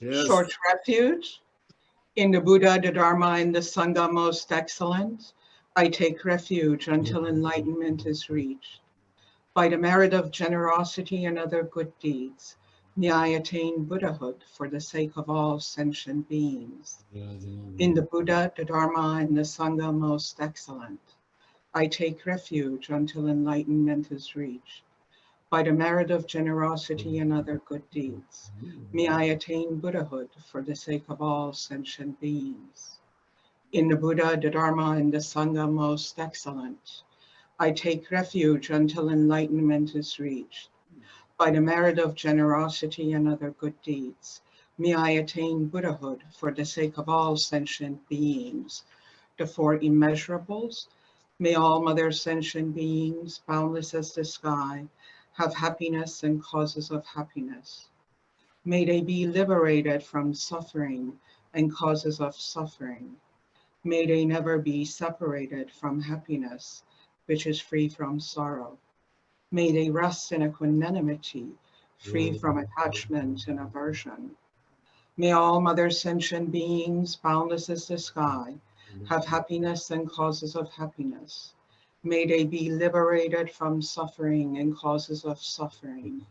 Yes. Short refuge. In the Buddha, the Dharma, and the Sangha most excellent, I take refuge until enlightenment is reached. By the merit of generosity and other good deeds, may I attain Buddhahood for the sake of all sentient beings. In the Buddha, the Dharma, and the Sangha most excellent, I take refuge until enlightenment is reached. By the merit of generosity and other good deeds, may I attain Buddhahood for the sake of all sentient beings. In the Buddha, the Dharma, and the Sangha most excellent, I take refuge until enlightenment is reached. By the merit of generosity and other good deeds, may I attain Buddhahood for the sake of all sentient beings. The four immeasurables, may all mother sentient beings, boundless as the sky, have happiness and causes of happiness. May they be liberated from suffering and causes of suffering. May they never be separated from happiness, which is free from sorrow. May they rest in equanimity, free from attachment and aversion. May all mother sentient beings, boundless as the sky, have happiness and causes of happiness. May they be liberated from suffering and causes of suffering.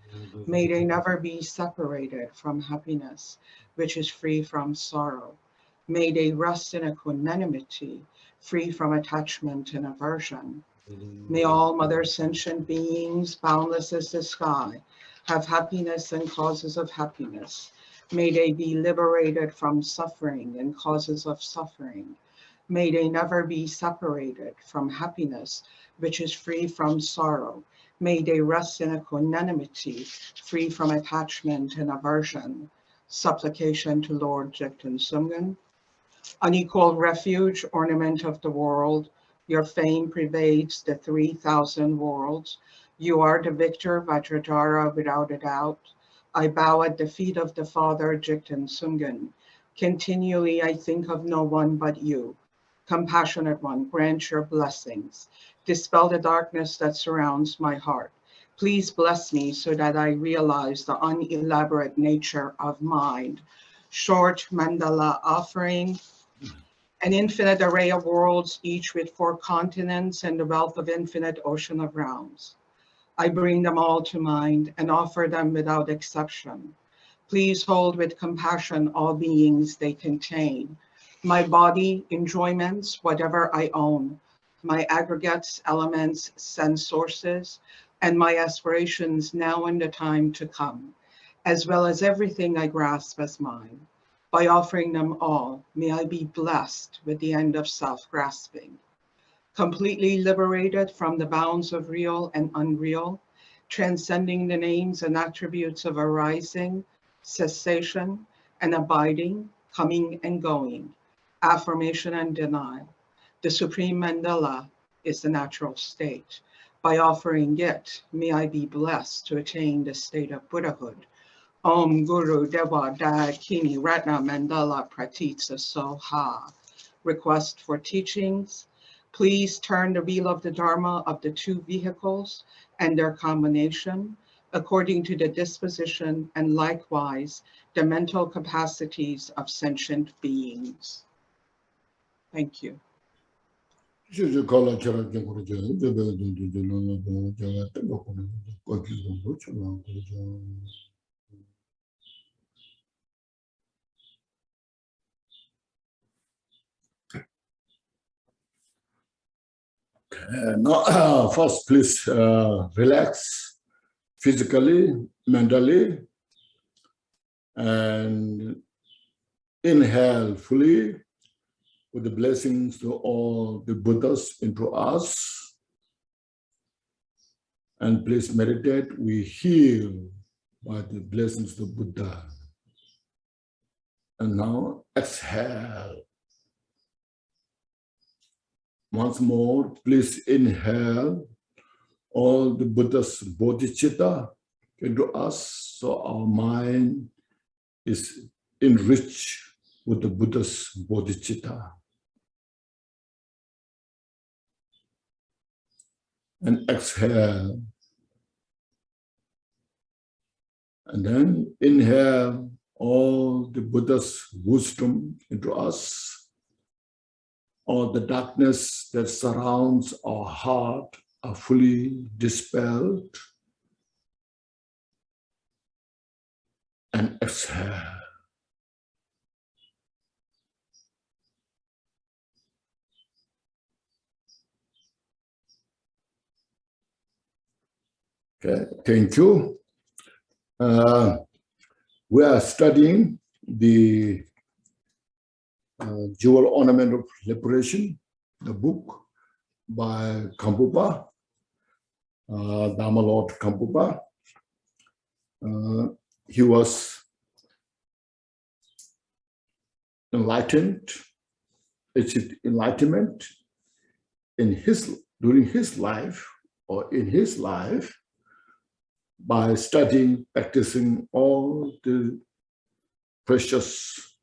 May they never be separated from happiness, which is free from sorrow. May they rest in equanimity, free from attachment and aversion. May all mother sentient beings, boundless as the sky, have happiness and causes of happiness. May they be liberated from suffering and causes of suffering. May they never be separated from happiness, which is free from sorrow. May they rest in equanimity, free from attachment and aversion. Supplication to Lord Jigten Sumgen. Unequal refuge, ornament of the world, your fame pervades the 3,000 worlds. You are the victor, Vajradhara, without a doubt. I bow at the feet of the Father, Jigten Sumgen. Continually I think of no one but you. Compassionate one, grant your blessings. Dispel the darkness that surrounds my heart. Please bless me so that I realize the unelaborate nature of mind. Short mandala offering. An infinite array of worlds, each with 4 continents and the wealth of infinite ocean of realms. I bring them all to mind and offer them without exception. Please hold with compassion all beings they contain. My body, enjoyments, whatever I own, my aggregates, elements, sense sources, and my aspirations now and the time to come, as well as everything I grasp as mine. By offering them all, may I be blessed with the end of self-grasping. Completely liberated from the bounds of real and unreal, transcending the names and attributes of arising, cessation, and abiding, coming and going, affirmation and denial. The supreme mandala is the natural state. By offering it, may I be blessed to attain the state of Buddhahood. Om Guru Dewa Da Kini Ratna Mandala Pratitsa Soha. Request for teachings. Please turn the wheel of the Dharma of the 2 vehicles and their combination according to the disposition and likewise the mental capacities of sentient beings. Thank you. Now, first, please relax physically, mentally, and inhale fully with the blessings to all the Buddhas into us. And please meditate, we heal by the blessings of Buddha. And now exhale. Once more, please inhale all the Buddha's bodhicitta into us, so our mind is enriched with the Buddha's bodhicitta. And exhale. And then inhale all the Buddha's wisdom into us, all the darkness that surrounds our heart are fully dispelled, and exhale. Okay, thank you. We are studying the Jewel Ornament of Liberation, the book by Gampopa, Dharma Lord Gampopa. He was enlightened, achieved enlightenment during his life, or in his life, by studying, practicing all the precious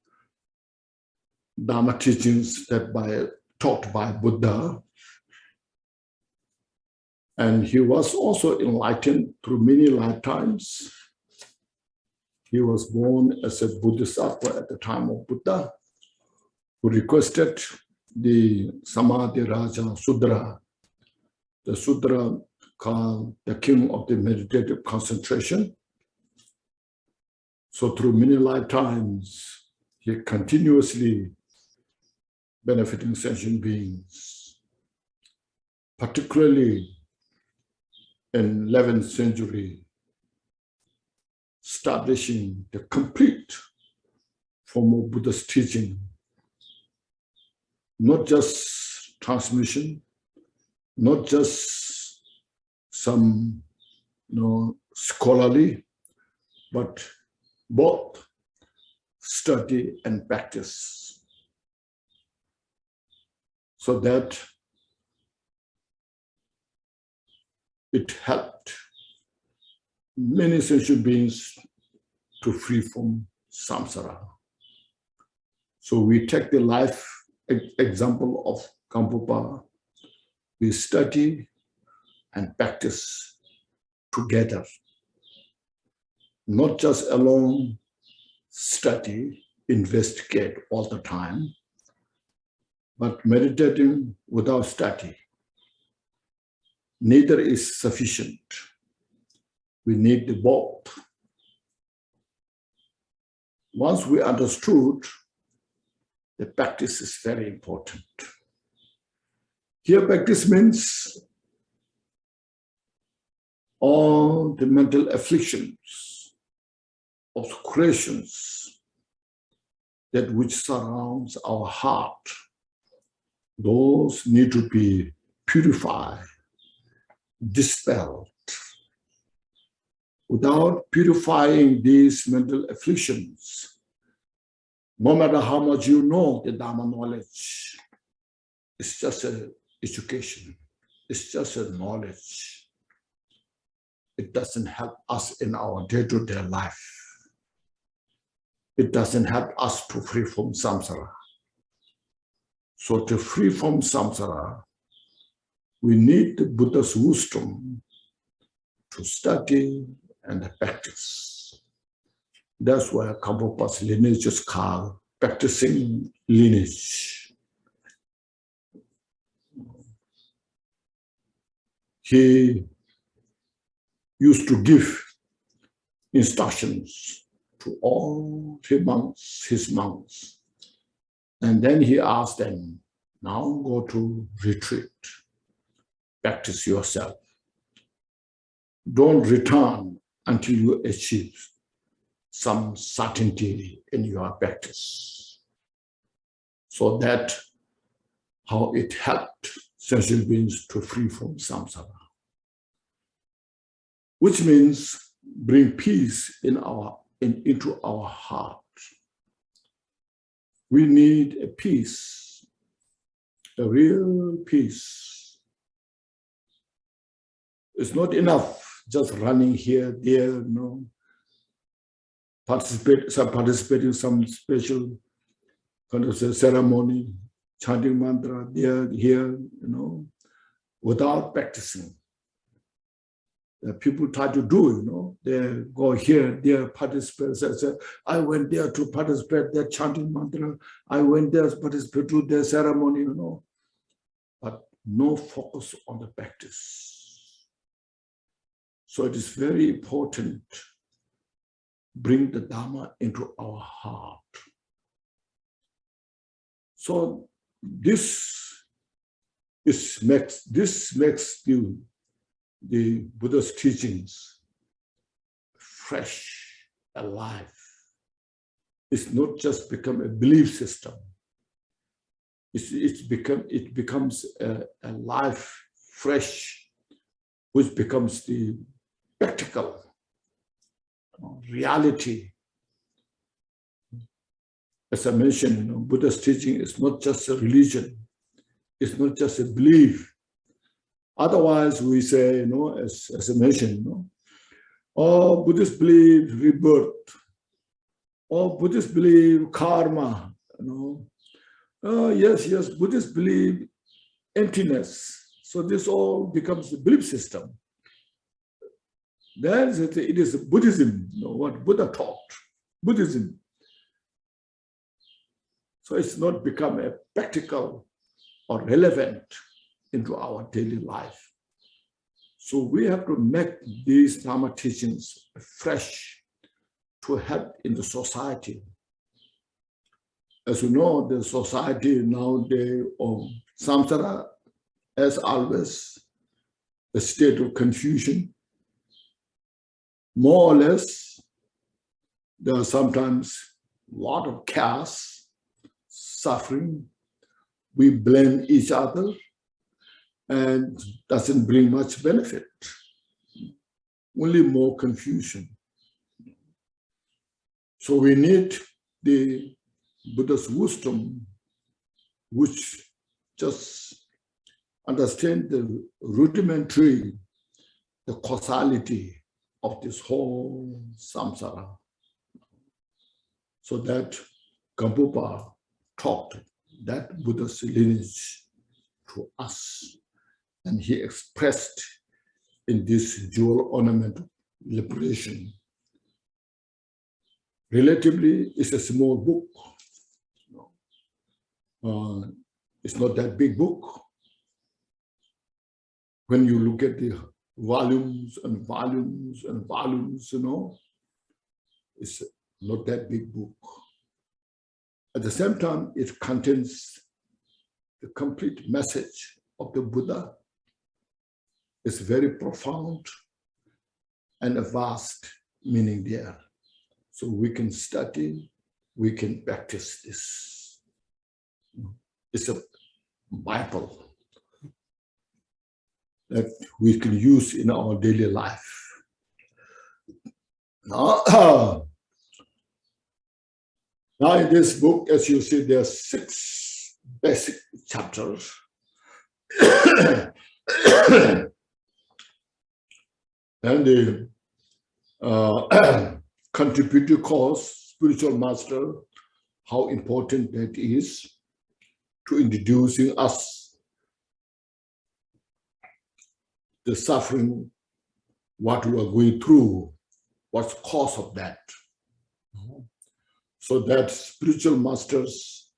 Dharma teachings that taught by Buddha. And he was also enlightened through many lifetimes. He was born as a Bodhisattva at the time of Buddha, who requested the Samadhi Raja Sudra, the Sudra called the king of the meditative concentration. So through many lifetimes, he continuously benefiting sentient beings, particularly in 11th century, establishing the complete form of Buddha's teaching, not just transmission, not just some scholarly, but both study and practice, so that it helped many sentient beings to free from samsara. So we take the life example of Gampopa. We study and practice together, not just alone study, investigate all the time, but meditating without study. Neither is sufficient. We need the both. Once we understood, the practice is very important. Here, practice means all the mental afflictions, obscurations, that which surrounds our heart, those need to be purified, dispelled. Without purifying these mental afflictions, no matter how much you know the Dharma knowledge, it's just an education, it's just a knowledge. It doesn't help us in our day-to-day life. It doesn't help us to free from samsara. So to free from samsara, we need the Buddha's wisdom to study and practice. That's why Gampopa's lineage is called practicing lineage. He used to give instructions to all his monks. And then he asked them, now go to retreat, practice yourself. Don't return until you achieve some certainty in your practice. So that how it helped sentient beings to free from samsara. Which means bring peace into our heart. We need a peace, a real peace. It's not enough just running here, there, participating in some special kind of ceremony, chanting mantra there, here, without practicing. people try to do, they go here, there, participate. Say, I went there to participate, they're chanting mantra. I went there to participate to their ceremony, but no focus on the practice. So it is very important to bring the Dharma into our heart. So this makes the Buddha's teachings fresh, alive. It's not just become a belief system. It becomes a life fresh, which becomes the practical reality. As I mentioned, Buddha's teaching is not just a religion. It's not just a belief. Otherwise, we say, as I mentioned, Buddhists believe rebirth, or Buddhists believe karma, yes, Buddhists believe emptiness. So this all becomes a belief system. Then it is Buddhism, what Buddha taught, Buddhism. So it's not become a practical or relevant into our daily life. So we have to make these Dharma teachings fresh to help in the society. As you know, the society nowadays of samsara, as always, a state of confusion. More or less, there are sometimes a lot of chaos, suffering. We blame each other and doesn't bring much benefit, only more confusion. So we need the Buddha's wisdom, which just understand the rudimentary, the causality of this whole samsara. So that Gampopa taught that Buddha's lineage to us. And he expressed in this jewel ornament liberation. Relatively, it's a small book. It's not that big book. When you look at the volumes and volumes and volumes, it's not that big book. At the same time, it contains the complete message of the Buddha. It's very profound and a vast meaning there. So we can study, we can practice this. It's a Bible that we can use in our daily life. Now in this book, as you see, there are 6 basic chapters. And the contributive course, spiritual master, how important that is to introducing us the suffering, what we are going through, what's the cause of that. So that spiritual masters,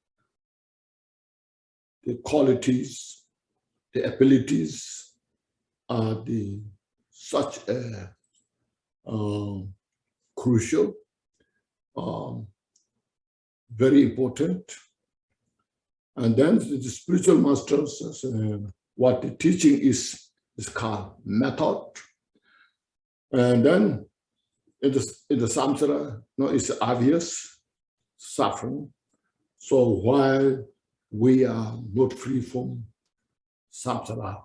the qualities, the abilities are such a crucial, very important. And then the spiritual masters, what the teaching is called method. And then in the samsara, it's obvious suffering. So while we are not free from samsara,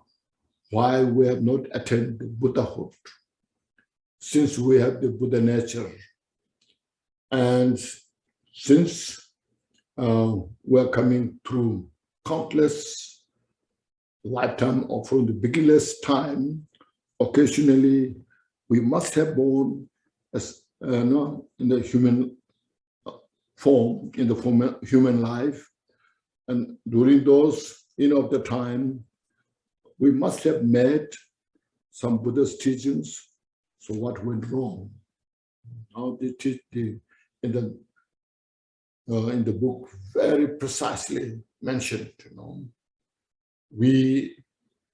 while we have not attained the Buddhahood, since we have the Buddha nature, and since we are coming through countless lifetime or from the beginningless time, occasionally we must have born as in the human form, in the form of human life, and during those of the time, we must have met some Buddha's teachings, So what went wrong? Now they teach in the book very precisely mentioned, we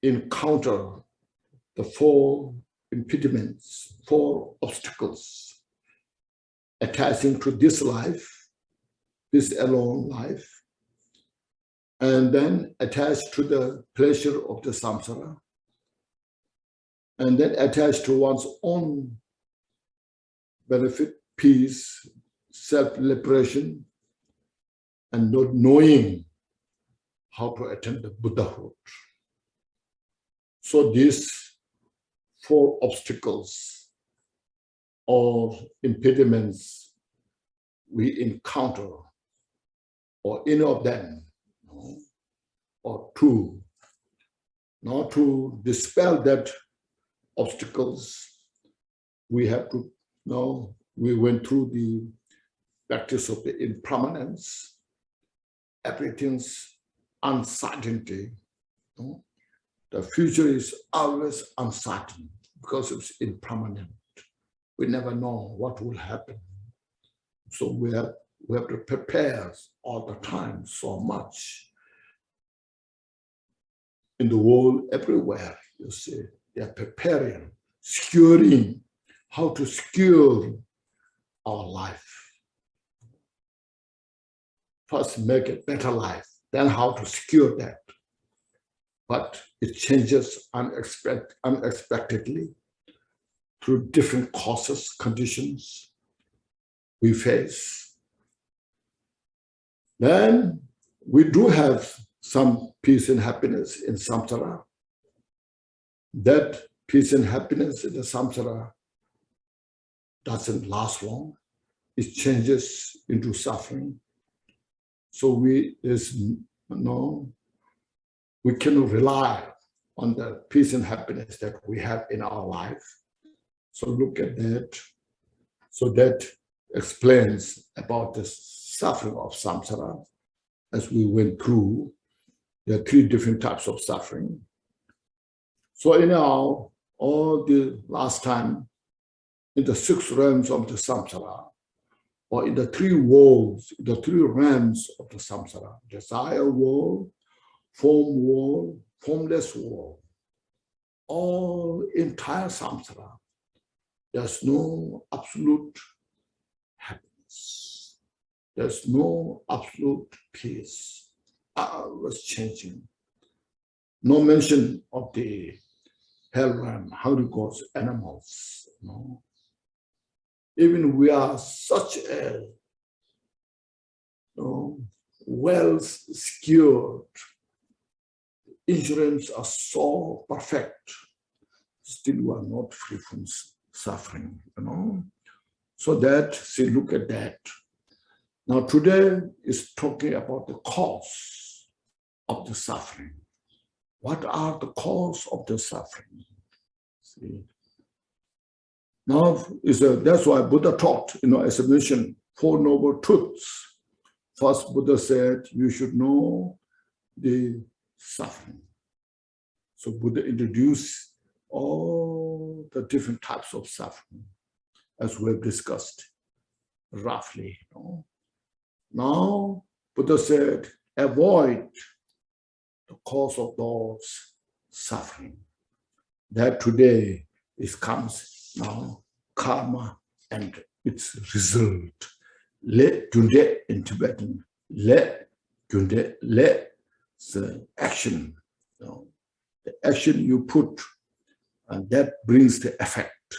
encounter the 4 impediments, 4 obstacles attaching to this life, this alone life, and then attached to the pleasure of the samsara, and then attached to one's own benefit, peace, self-liberation, and not knowing how to attain the Buddhahood. So these 4 obstacles or impediments we encounter, or any of them, or 2. Now to dispel that obstacles, we have to we went through the practice of the impermanence, everything's uncertainty. The future is always uncertain because it's impermanent. We never know what will happen. So we have to prepare all the time so much. In the world, everywhere, you see, they are preparing, securing, how to secure our life. First, make a better life, then how to secure that. But it changes unexpectedly through different causes, conditions we face. Then we do have some peace and happiness in samsara. That peace and happiness in the samsara doesn't last long. It changes into suffering. So we cannot rely on the peace and happiness that we have in our life. So look at that. So that explains about the suffering of samsara. As we went through, there are 3 different types of suffering. So anyhow, all the last time, in the 6 realms of the samsara, or in the 3 worlds, the 3 realms of the samsara, desire world, form world, formless world, all entire samsara, there's no absolute happiness. There's no absolute peace. Always changing. No mention of the hell realm, how it goes, animals. Even we are such a well secured, insurance are so perfect, still we are not free from suffering. So that, see, look at that. Now today is talking about the cause of the suffering. What are the cause of the suffering? See. Now, that's why Buddha taught, as I mentioned, 4 noble truths. First, Buddha said, you should know the suffering. So Buddha introduced all the different types of suffering, as we have discussed roughly. Now, Buddha said, avoid the cause of those suffering. That today comes now, karma and its result. Le Gyunde in Tibetan. Le Gyunde, le, the action. The action you put, and that brings the effect,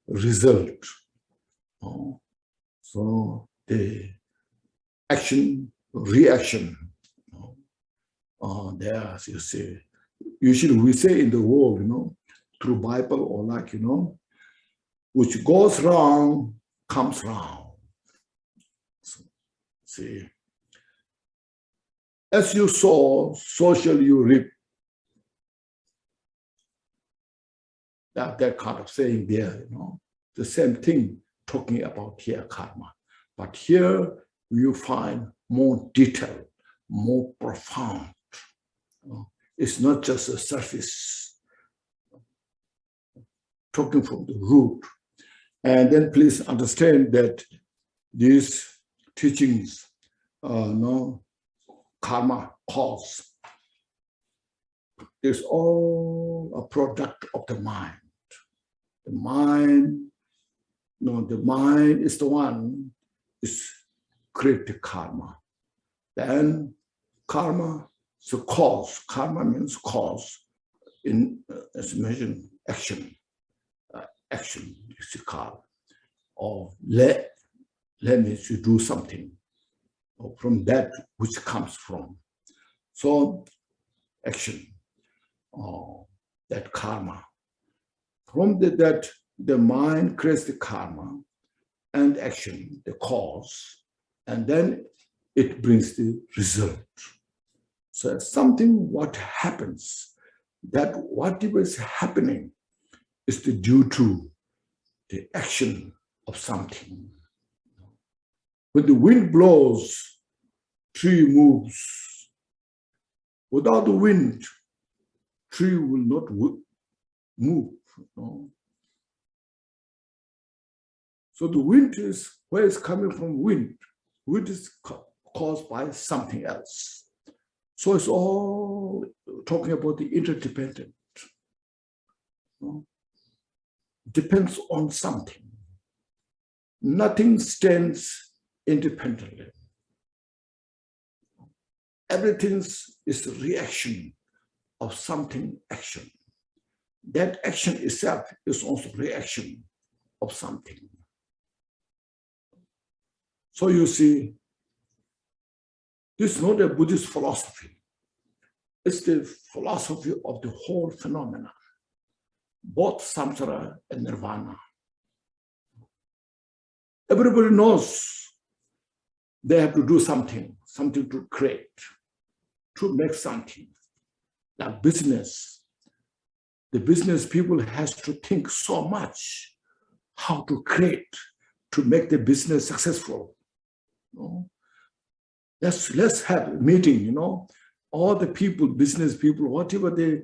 result. So the action, reaction. There, you see, usually we say in the world, through Bible or which goes wrong, comes round. So, see, as you sow, so shall you reap. That kind of saying there, the same thing talking about here, karma. But here you find more detail, more profound. It's not just a surface. talking from the root. And then please understand that these teachings, karma, cause, is all a product of the mind. The mind, the mind is the one is create the karma. Then karma is a cause. Karma means cause. As mentioned, action. Action is the cause. Or let means you do something. Or from that which comes from. So action. That karma. From that, the mind creates the karma and action, the cause, and then it brings the result. So something what happens, that whatever is happening is due to the action of something. When the wind blows, tree moves. Without the wind, tree will not move. So the wind is, where it's coming from wind? Wind is caused by something else. So it's all talking about the interdependent. Depends on something. Nothing stands independently. Everything is a reaction of something action. That action itself is also reaction of something. So you see, this is not a Buddhist philosophy. It's the philosophy of the whole phenomena, both samsara and nirvana. Everybody knows they have to do something to create, to make something. Like business, the business people has to think so much how to create, to make the business successful. Let's have a meeting, all the people, business people, whatever they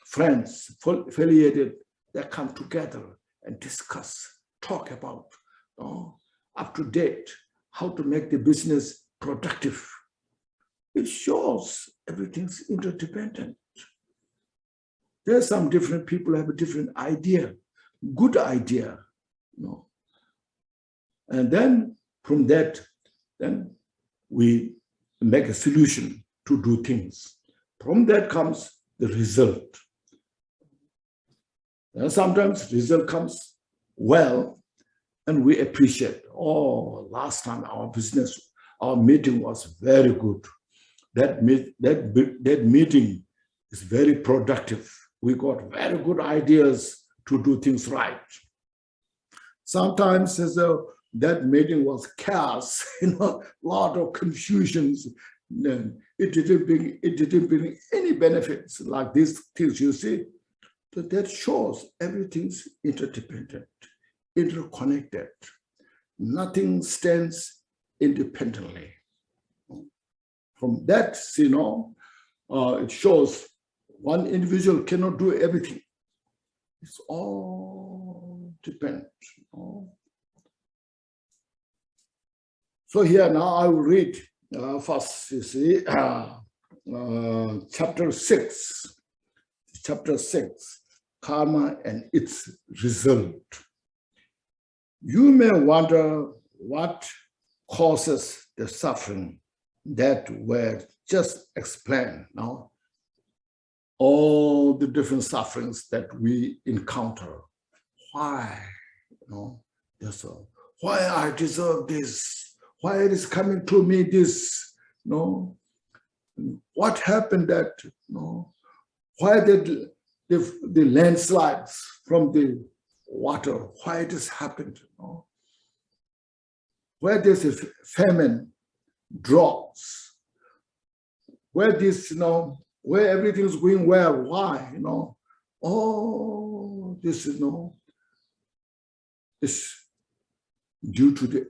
friends, affiliated, they come together and discuss, talk about, up to date, how to make the business productive. It shows everything's interdependent. There's some different people have a different idea, good idea, And then from that, then we make a solution to do things. From that comes the result. And sometimes result comes well, and we appreciate, last time our meeting was very good. That meeting is very productive. We got very good ideas to do things right. Sometimes that meeting was chaos, a lot of confusions. It didn't bring any benefits like these things you see. So that shows everything's interdependent, interconnected. Nothing stands independently. From that, it shows one individual cannot do everything. It's all dependent. So here now I will read first, you see, chapter 6. Chapter 6, Karma and its result. You may wonder what causes the suffering that were just explained now. All the different sufferings that we encounter. Why? Why I deserve this? Why it is coming to me this? What happened that? Why did the landslides from the water? Why it has happened? Where there's a famine, droughts. Where this, where everything's going well, why? This is due to the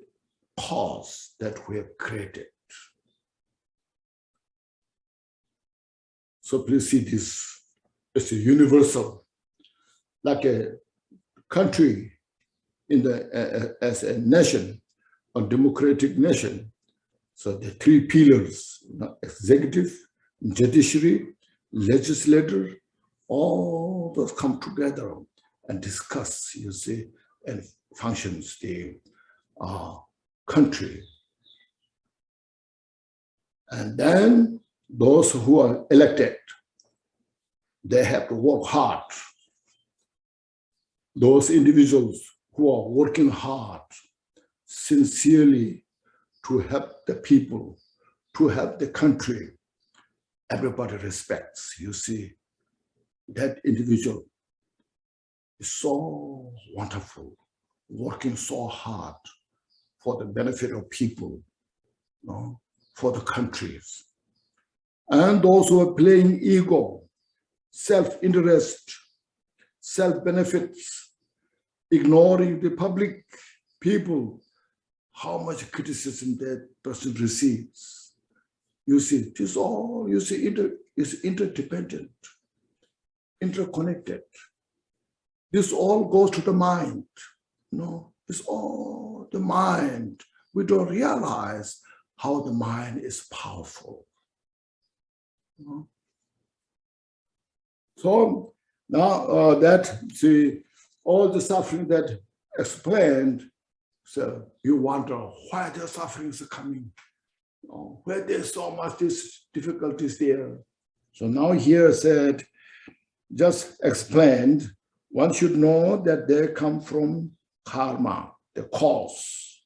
cause that we have created. So please see this as a universal. like a country in the as a nation, a democratic nation. So the three pillars, executive, judiciary, legislature, all those come together and discuss, you see, and functions the country. And then those who are elected, they have to work hard. Those individuals who are working hard, sincerely, to help the people, to help the country, everybody respects. You see, that individual is so wonderful, working so hard for the benefit of people, you know, for the countries. And those who are playing ego, self-interest, self-benefits, ignoring the public people, how much criticism that person receives. You see, this all, you see, is interdependent, interconnected. This all goes to the mind, you know, it's all the mind. We don't realize how the mind is powerful. You know? So now all the suffering that explained, so you wonder why the sufferings are coming, you know, where there's so much these difficulties there. So now here said, just explained, one should know that they come from karma, the cause.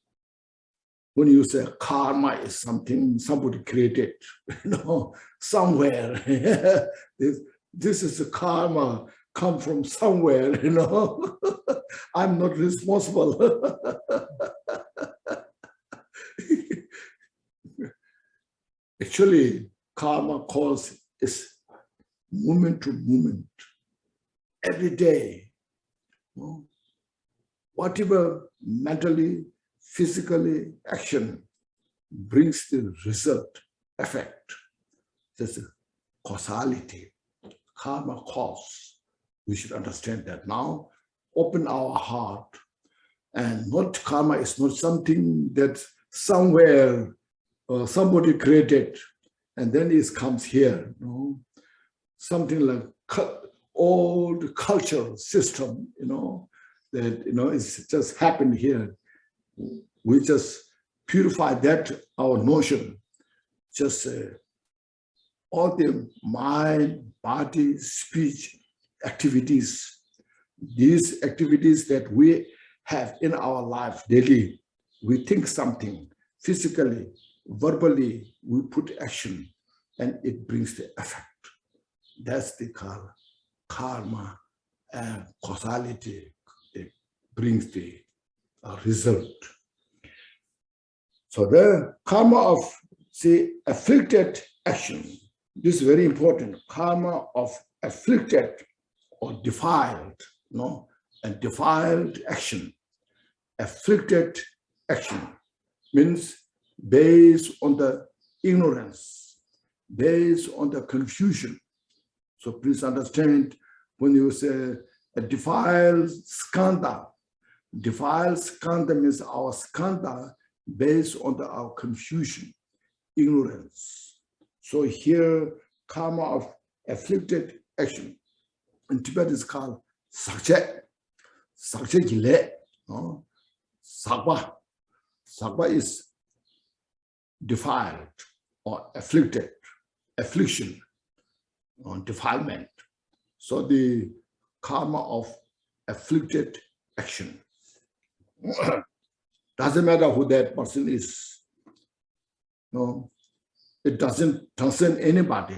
When you say karma is something somebody created, you know, somewhere, this is a karma, come from somewhere, you know. I'm not responsible. Actually, karma cause is moment to moment, every day. You know, whatever mentally, physically action brings the result, effect. There's a causality, karma cause. We should understand that now. Open our heart, and not karma is not something that somewhere somebody created, and then it comes here. You know? Something like old cultural system, you know, that it's just happened here. We just purify that our notion. Just all the mind, body, speech activities. These activities that we have in our life daily, we think something physically, verbally, we put action, and it brings the effect. That's the karma and causality. It brings the result. So the karma of the afflicted action, this is very important. Karma of afflicted or defiled, and defiled action. Afflicted action means based on the ignorance, based on the confusion. So please understand, when you say a defiled skandha means our skandha based on our confusion, ignorance. So here, karma of afflicted action. In Tibet is called sakche gile, sakpa. Sakpa is defiled or afflicted, affliction, defilement. So the karma of afflicted action. Doesn't matter who that person is. No, it doesn't transcend anybody.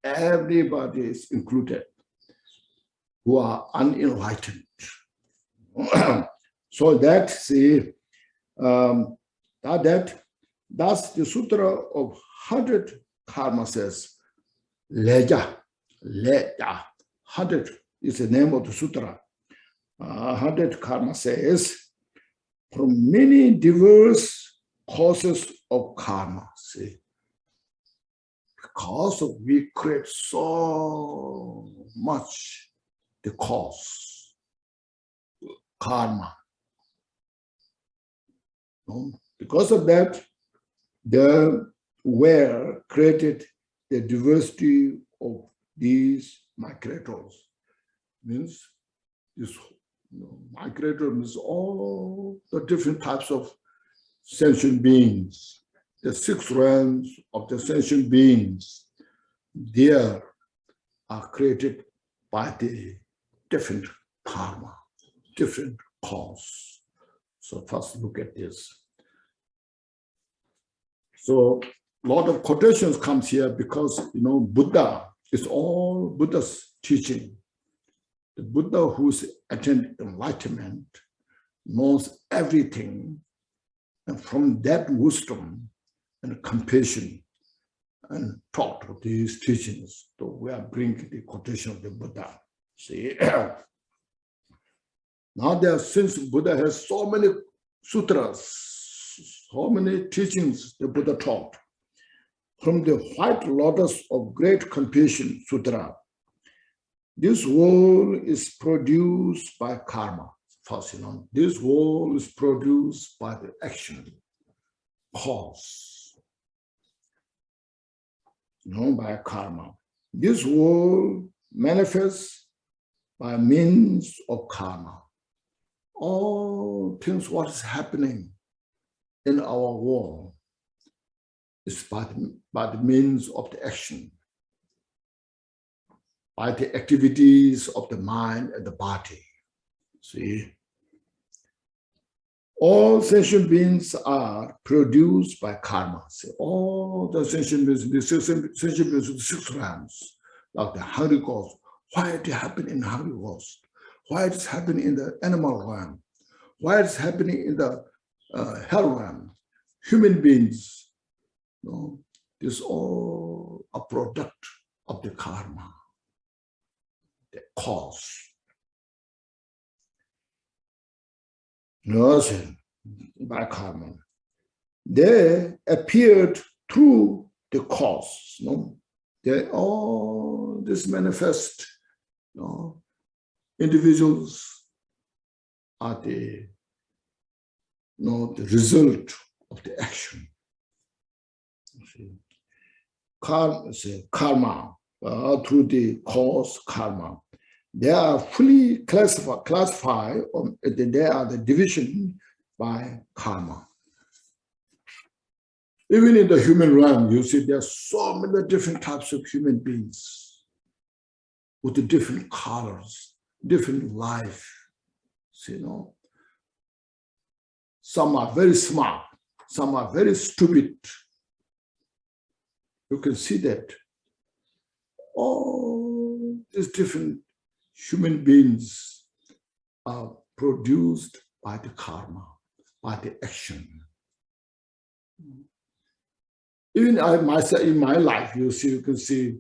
Everybody is included who are unenlightened. So that's that's the sutra of 100 karma says. Leja, 100 is the name of the sutra. 100 karma says, from many diverse causes of karma, see, because we create so much the cause. karma. Because of that, there were created the diversity of these migrators. Means this migrator means all the different types of sentient beings. The 6 realms of the sentient beings, there are created by the different karma, different cause. So first look at this. So a lot of quotations comes here because Buddha is all Buddha's teaching. The Buddha who's attained enlightenment knows everything, and from that wisdom and compassion and taught of these teachings, so we are bringing the quotation of the Buddha. See, now since Buddha has so many sutras, so many teachings the Buddha taught, from the white lotus of great compassion sutra, this world is produced by karma. First, this world is produced by the action, cause, by karma. This world manifests by means of karma. All things what is happening in our world is by the means of the action, by the activities of the mind and the body. See, all sentient beings are produced by karma. See, all the sentient beings, the sentient beings of the 6 realms, like the hungry ghost, why it happen in hungry ghost, why it is happening in the animal realm, why it is happening in the hell realm, human beings. This all a product of the karma, the cause. By karma. They appeared through the cause. They all this manifest. Individuals are the result of the action. Karma, through the cause karma. They are fully classified, they are the division by karma. Even in the human realm, you see there are so many different types of human beings with the different colors, different life. Some are very smart, some are very stupid. You can see that all these different human beings are produced by the karma, by the action. Even I myself, in my life, you can see,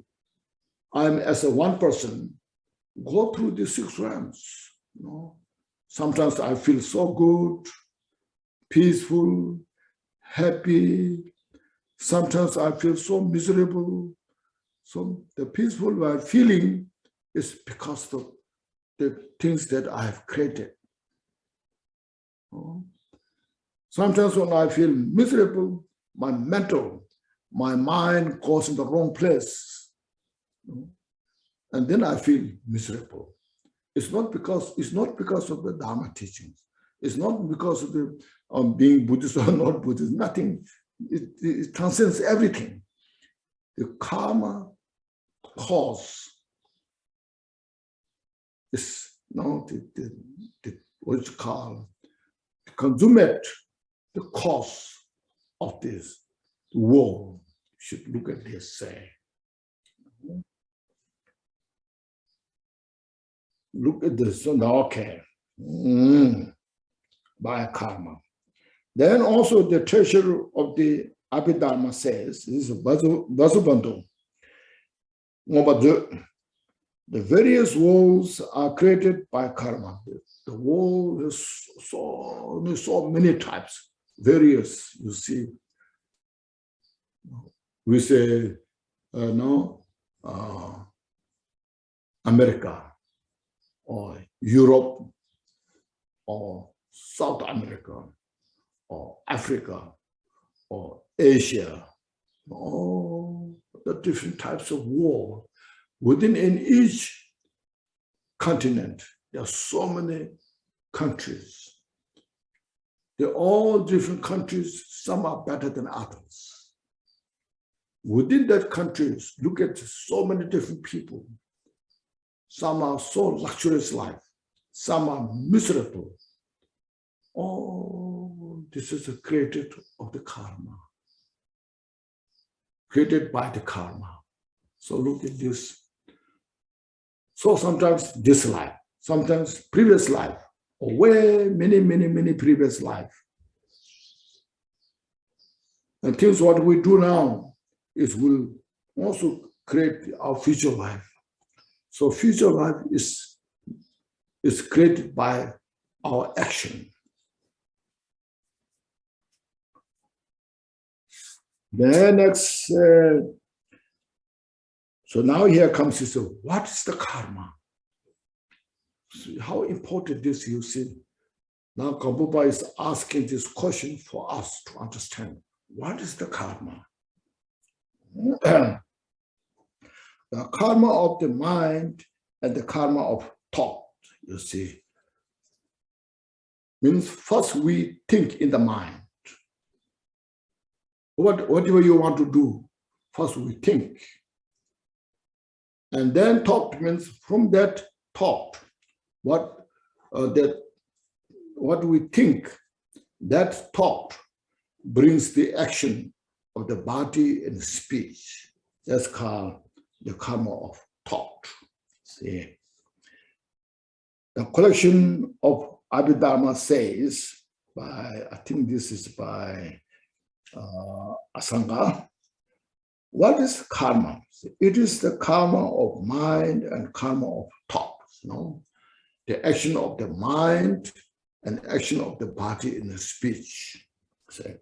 I'm as a one person, go through the 6 realms. Sometimes I feel so good, peaceful, happy. Sometimes I feel so miserable. So the peaceful I'm feeling is because of the things that I have created. Sometimes when I feel miserable, my mind goes in the wrong place. And then I feel miserable. It's not because of the Dharma teachings. It's not because of the being Buddhist or not Buddhist. Nothing. It transcends everything. The karma cause is what you call the consummate, the cause of this world. You should look at this, say. Look at this, okay. By karma. Then also the treasure of the Abhidharma says, this is Vasubandhu. The various worlds are created by karma. The world has so many types, various, you see. We say, America, or Europe, or South America, or Africa, or Asia, all the different types of war. In each continent, there are so many countries. They're all different countries, some are better than others. Within that countries, look at so many different people. Some are so luxurious life, some are miserable. Oh, this is created of the karma, created by the karma. So look at this. So sometimes this life, sometimes previous life, or way many previous life. And things what we do now is will also create our future life. So future life is created by our action. Then next, so now here comes this, what is the karma? So how important this you see. Now Gampopa is asking this question for us to understand. What is the karma? The karma of the mind and the karma of thought, you see. Means first we think in the mind. Whatever you want to do, first we think. And then thought means from that thought, what we think, that thought brings the action of the body and speech. That's called the karma of thought. See, the collection of Abhidharma says by, I think this is by Asanga. What is karma? It is the karma of mind and karma of thought. You know? The action of the mind and action of the body in the speech. See?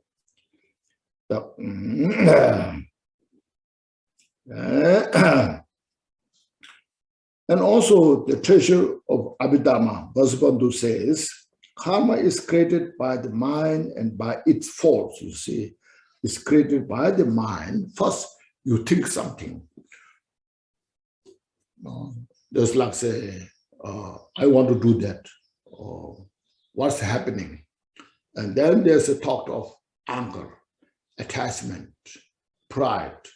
And also the treasure of Abhidharma, Vasubandhu says, karma is created by the mind and by its force, you see. It's created by the mind. First, you think something. Just like say, I want to do that. What's happening? And then there's a thought of anger, attachment, pride,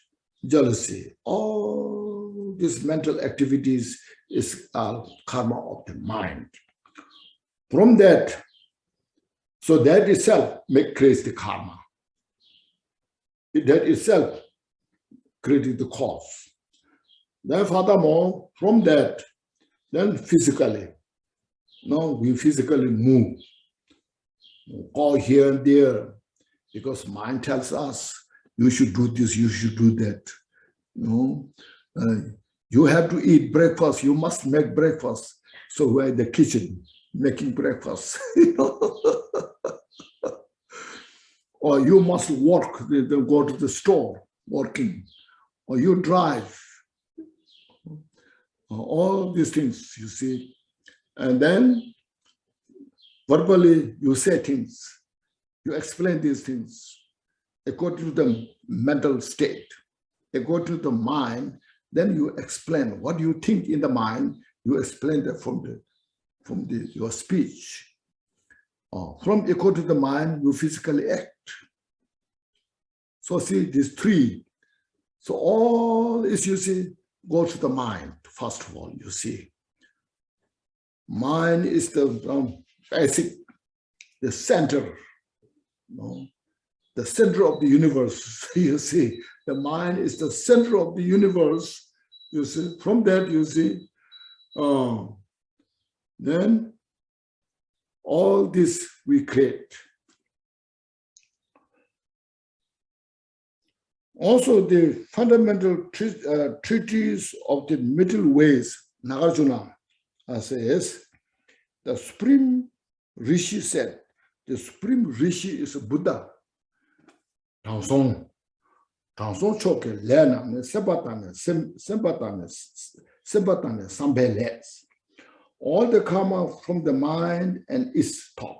jealousy. All these mental activities is karma of the mind. From that, so that itself creates the karma. That itself created the cause. Then furthermore, from that, then physically, we physically move, go here and there, because mind tells us, you should do this, you should do that. You have to eat breakfast, you must make breakfast. So we're in the kitchen making breakfast. Or you must walk, go to the store, working. Or you drive. All these things, you see. And then verbally you say things. You explain these things according to the mental state, according to the mind. Then you explain what you think in the mind. You explain that from your speech. According to the mind, you physically act. So see these three. So all is, you see, go to the mind. First of all, you see, mind is the basic, the center. The center of the universe, you see. The mind is the center of the universe, you see. From that, you see, then all this we create. Also, the fundamental treatise of the middle ways, Nagarjuna says, the supreme Rishi said, the supreme Rishi is a Buddha. Tansong choke lena, sebatane, sambeles. all the karma from the mind and its thought.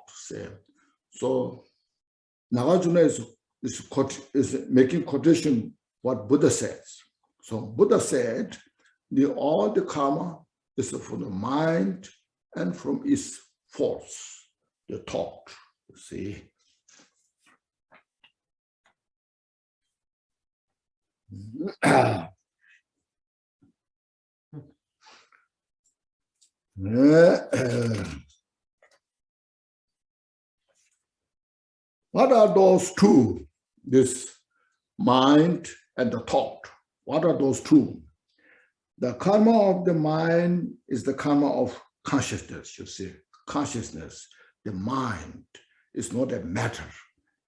So Nagarjuna is making quotation what Buddha says. So Buddha said, all the karma is from the mind and from its force, the thought. You see. What are those two? This mind and the thought. What are those two? The karma of the mind is the karma of consciousness, you see. Consciousness, the mind, is not a matter.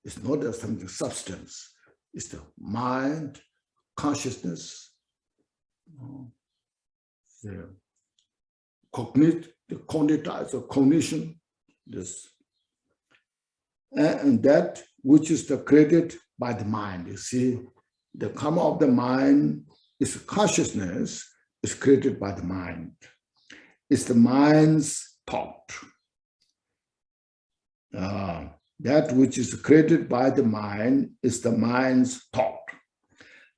It's not a something substance. It's the mind, consciousness, the cognitize or cognition, this, and that which is created by the mind. You see, the karma of the mind is consciousness, is created by the mind. It's the mind's thought. That which is created by the mind is the mind's thought.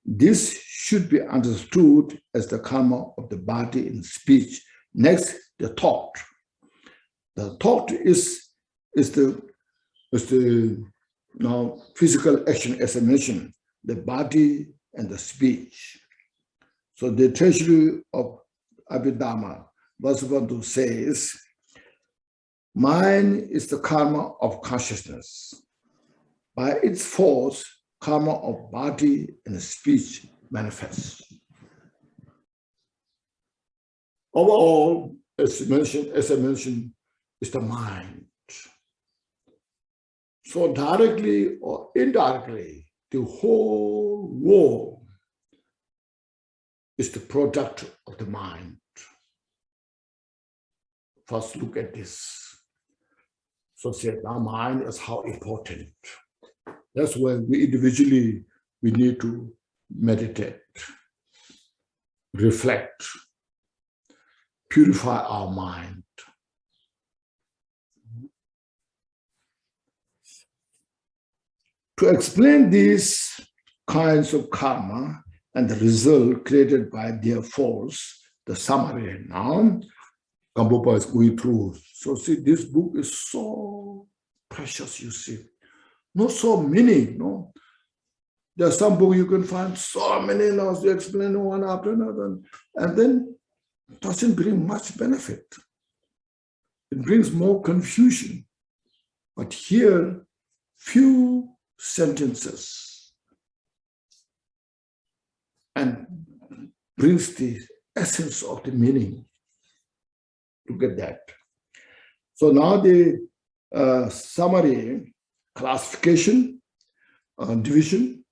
This should be understood as the karma of the body in speech. Next, the thought. The thought is the physical action, as I mentioned, the body and the speech. So the treasury of Abhidhamma, Vasubandhu says, mind is the karma of consciousness. By its force, karma of body and speech manifests. Overall, as I mentioned, is the mind. So directly or indirectly, the whole world is the product of the mind. First look at this. So say our mind is how important. That's why we individually, we need to meditate, reflect, purify our mind. To explain these kinds of karma and the result created by their force, the summary now, Gampopa is going through. So see, this book is so precious, you see. Not so many, no. There's some book you can find so many laws, you explain one after another, and then it doesn't bring much benefit. It brings more confusion. But here, few sentences and brings the essence of the meaning. Look at that. So now the summary, classification, division,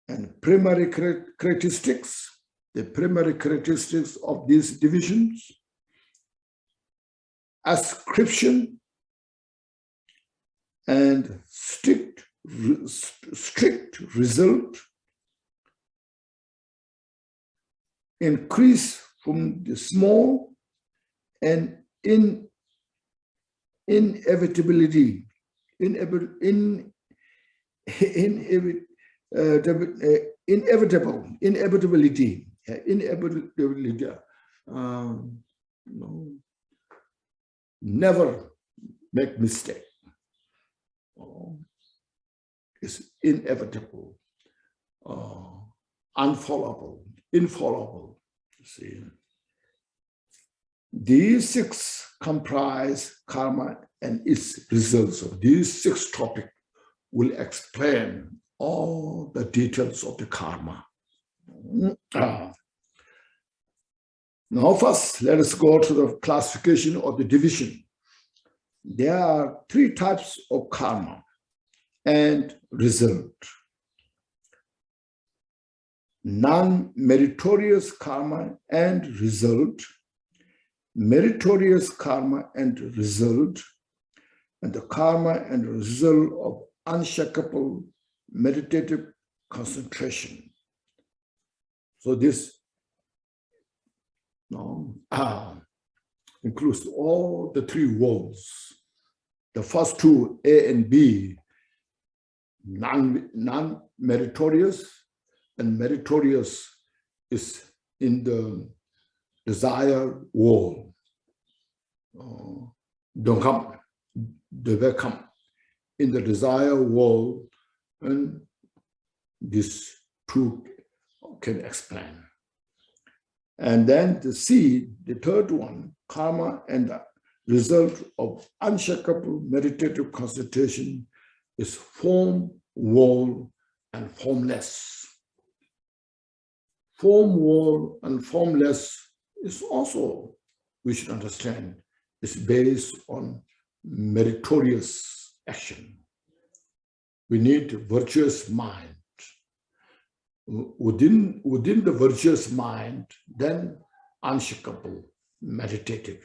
and primary characteristics, the primary characteristics of these divisions, ascription, and strict result, increase from the small, and inevitability, inevitability, never make mistake. It's inevitable, unfallable, infallible. You see. These six comprise karma and its results. So these six topics will explain all the details of the karma. Now first, let us go to the classification of the division. There are three types of karma and result. Non-meritorious karma and result, meritorious karma and result, and the karma and result of unshakable meditative concentration. So this includes all the three worlds. The first two, A and B, non-meritorious, and meritorious is in the desire world. Don't come, they will come in the desire world, and this two can explain. And then the C, the third one, karma and the result of unshakable meditative concentration is form, world, and formless. Form, world, and formless is also, we should understand, is based on meritorious action. We need virtuous mind. Within the virtuous mind, then unshakable, meditative,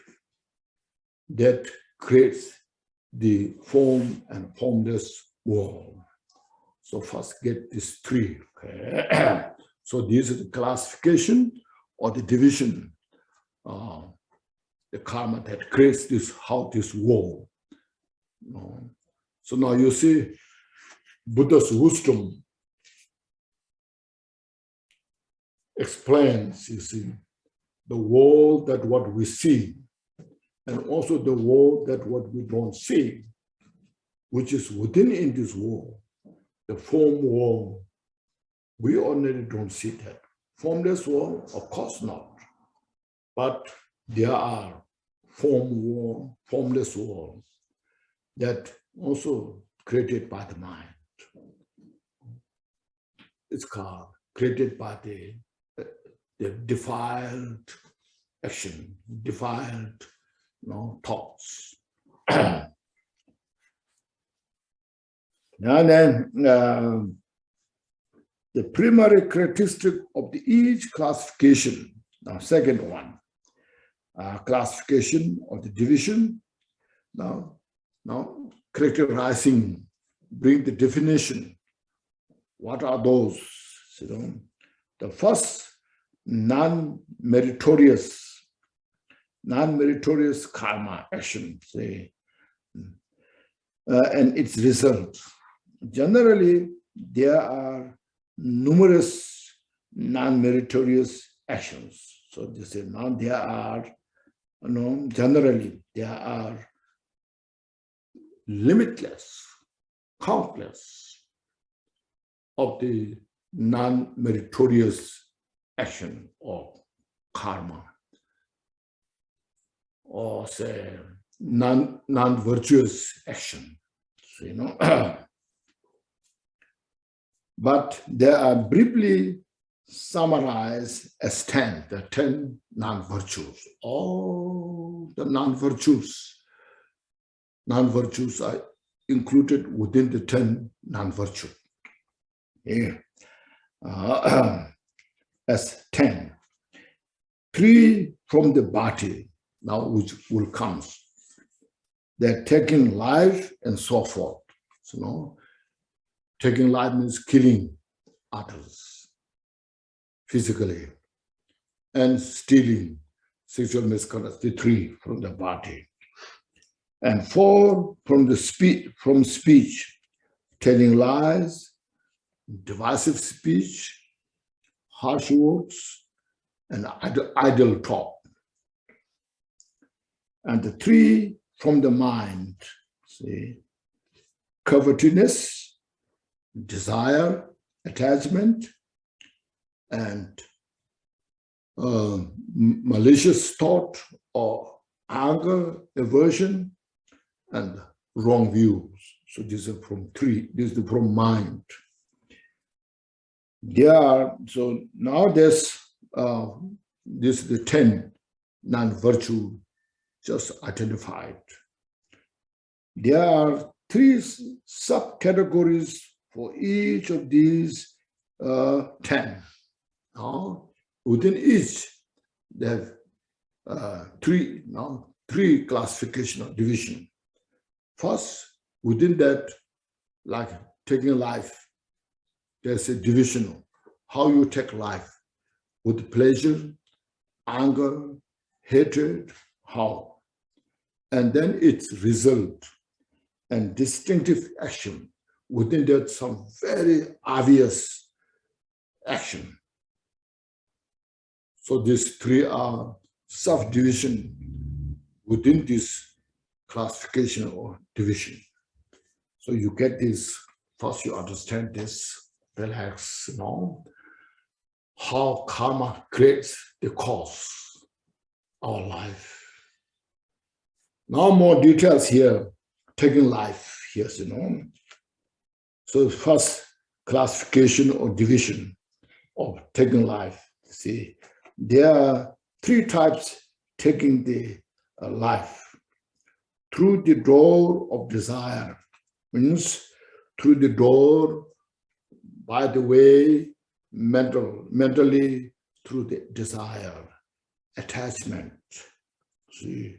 that creates the form and formless world. So first get these three. Okay? So this is the classification or the division, the karma that creates this, how this world. So now you see Buddha's wisdom explains, you see, the world that what we see, and also the world that what we don't see, which is within in this world, the form world. We ordinarily don't see that. Formless world, of course not. But there are form world, formless world that also created by the mind. It's called created by the defiled action, defiled thoughts. And then the primary characteristic of each classification, now second one, classification of the division, now characterizing, bring the definition. What are those? The first, non-meritorious karma action, say, and its result. Generally, there are numerous non-meritorious actions. So they say now there are, generally there are limitless, countless of the non-meritorious action or karma, or say non-virtuous action. So, but they are briefly summarized as 10, the 10 non-virtues. All the non-virtues are included within the 10 non-virtues. As 10. 3 from the body, now which will come. They're taking life and so forth. So, taking life means killing others physically, and stealing, sexual misconduct, the 3 from the body. And 4 from the speech, telling lies, divisive speech, harsh words, and idle talk. And the 3 from the mind, see, covetousness, desire, attachment, and malicious thought or anger, aversion, and wrong views. So these are from 3. This is from mind. So now this is the 10 non-virtue just identified. There are 3 subcategories for each of these 10. Within each, they have 3 classification or division. First, within that, like taking life, there's a division. How you take life, with pleasure, anger, hatred, how? and then its result and distinctive action. Within that, some very obvious action. So these three are subdivision within this classification or division. So you get this, first you understand this, relax, how karma creates the cause, our life. Now more details here, taking life here, So first classification or division of taking life. See, there are three types taking the life. Through the door of desire, means through the door, by the way, mentally through the desire, attachment. See,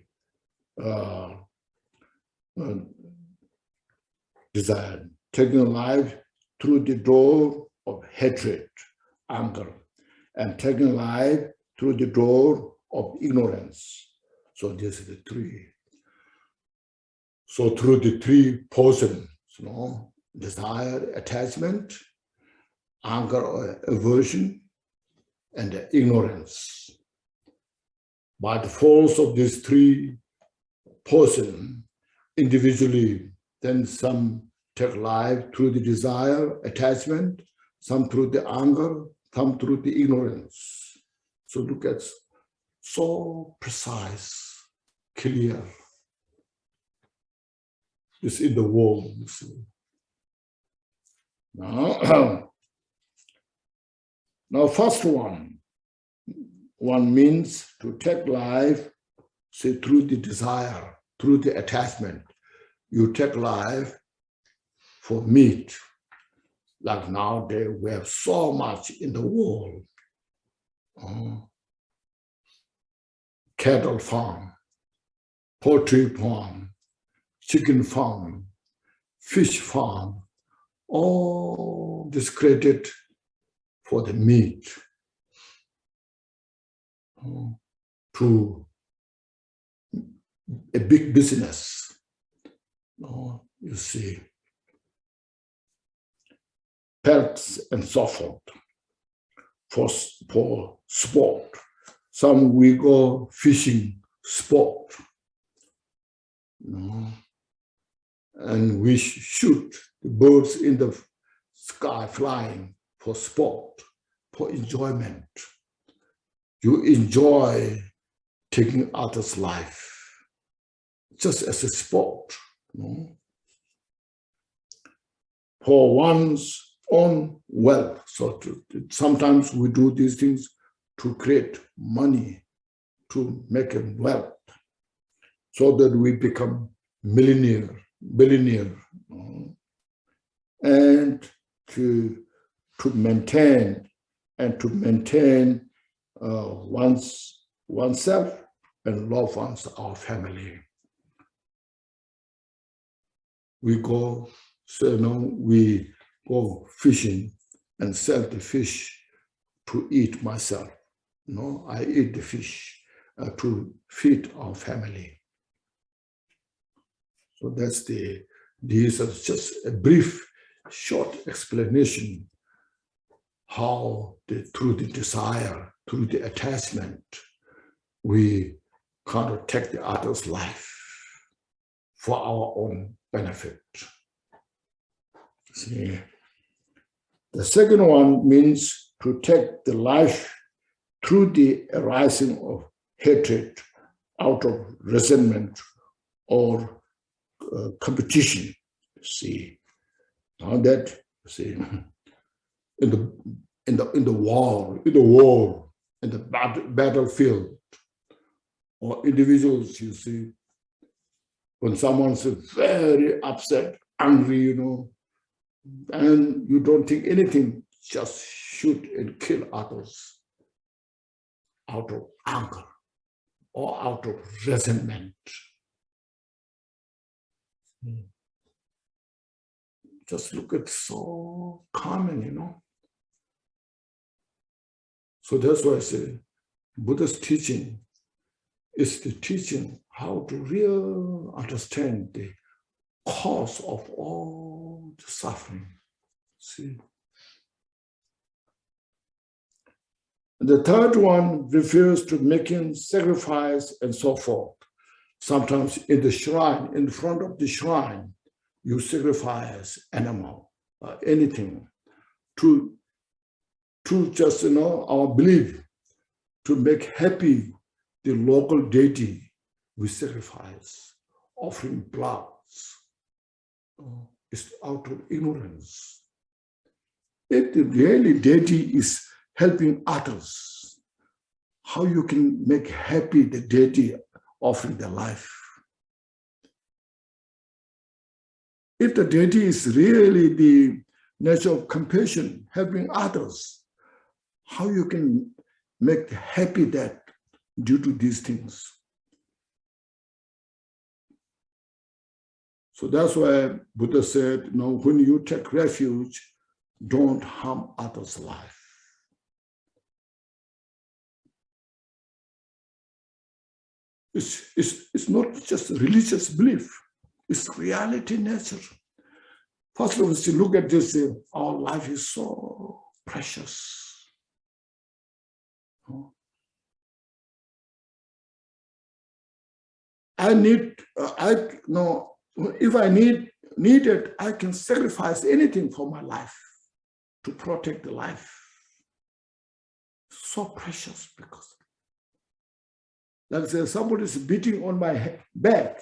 desire, taking life through the door of hatred, anger, and taking life through the door of ignorance. So these are the three. So through the three poisons, desire, attachment, anger or aversion, and ignorance. By the force of these three poisons, individually, then some take life through the desire, attachment, some through the anger, some through the ignorance. So look at so precise, clear. It's in the world, you see. Now first one means to take life, say through the desire, through the attachment. You take life for meat. Like nowadays, we have so much in the world. Cattle farm, poultry farm, chicken farm, fish farm, all this created for the meat. To a big business, you see, pelts and so forth, for sport. Some we go fishing sport, and we shoot the birds in the sky flying for sport, for enjoyment. You enjoy taking others' life just as a sport, for one's own wealth. So sometimes we do these things to create money, to make a wealth, so that we become millionaire, billionaire, and to maintain oneself and love our family. We go fishing and sell the fish to eat myself. I eat the fish to feed our family. So these are just a brief, short explanation how through the desire, through the attachment, we kind of take the other's life for our own benefit. See? The second one means to take the life through the arising of hatred, out of resentment or competition. See, now that in the war, in the battlefield, or individuals, you see, when someone's very upset, angry, and you don't think anything, just shoot and kill others out of anger or out of resentment. Just look at so common, So that's why I say Buddha's teaching is the teaching how to really understand the cause of all the suffering. See? The third one refers to making sacrifice and so forth. Sometimes in the shrine, in front of the shrine, you sacrifice animal, anything, to just, our belief, to make happy the local deity, we sacrifice, offering bloods. It's out of ignorance. If the really deity is helping others, how you can make happy the deity offering their life? If the deity is really the nature of compassion, helping others, how you can make happy that due to these things? So that's why Buddha said, when you take refuge, don't harm others' life. It's not just religious belief, it's reality nature. First of all, look at this, our life is so precious. If I need it, I can sacrifice anything for my life to protect the life. So precious, because like say somebody is beating on my back,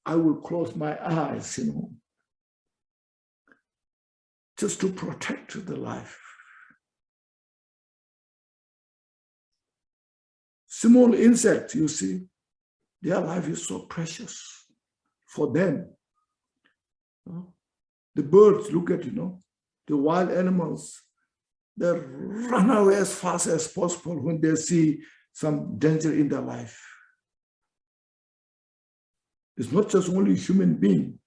I will close my eyes, just to protect the life. Small insects, you see, their life is so precious for them. The birds, look at, the wild animals, they run away as fast as possible when they see some danger in their life. It's not just only human being.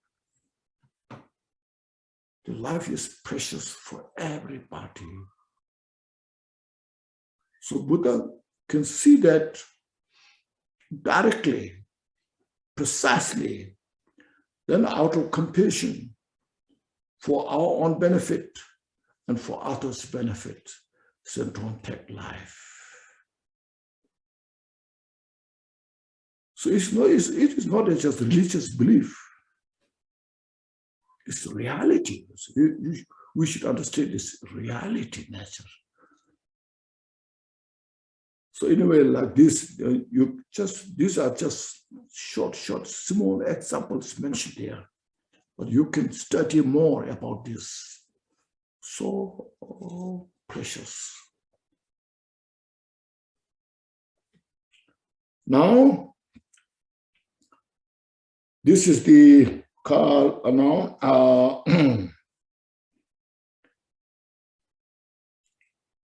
The life is precious for everybody. So Buddha can see that directly, precisely, then out of compassion for our own benefit and for others' benefit, so don't take life. So it is not just religious belief. It's reality. We should understand this reality nature. So anyway, like this, these are just short, small examples mentioned here. But you can study more about this. So precious. Now, this is the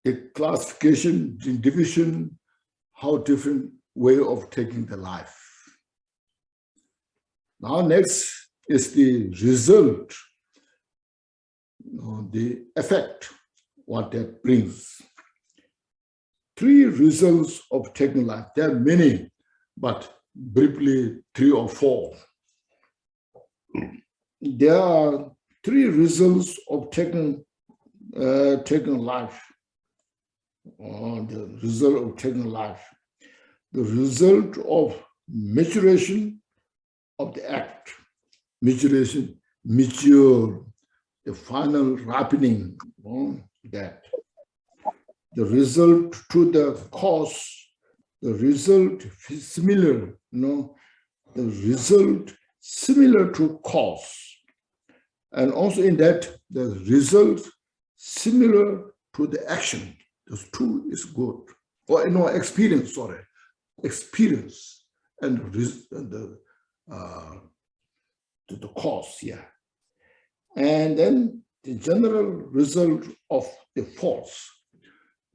the classification, the division, how different way of taking the life. Now next is the result, the effect, what that brings. 3 results of taking life. There are many, but briefly 3 or 4. There are 3 results of taking life. The result of taking life. The result of maturation of the act. Maturation, mature, the final ripening, that. The result to the cause, the result similar, the result similar to cause. And also in that, the result similar to the action. Those 2 is good. Or experience, experience and the to the cause, And then the general result of the force.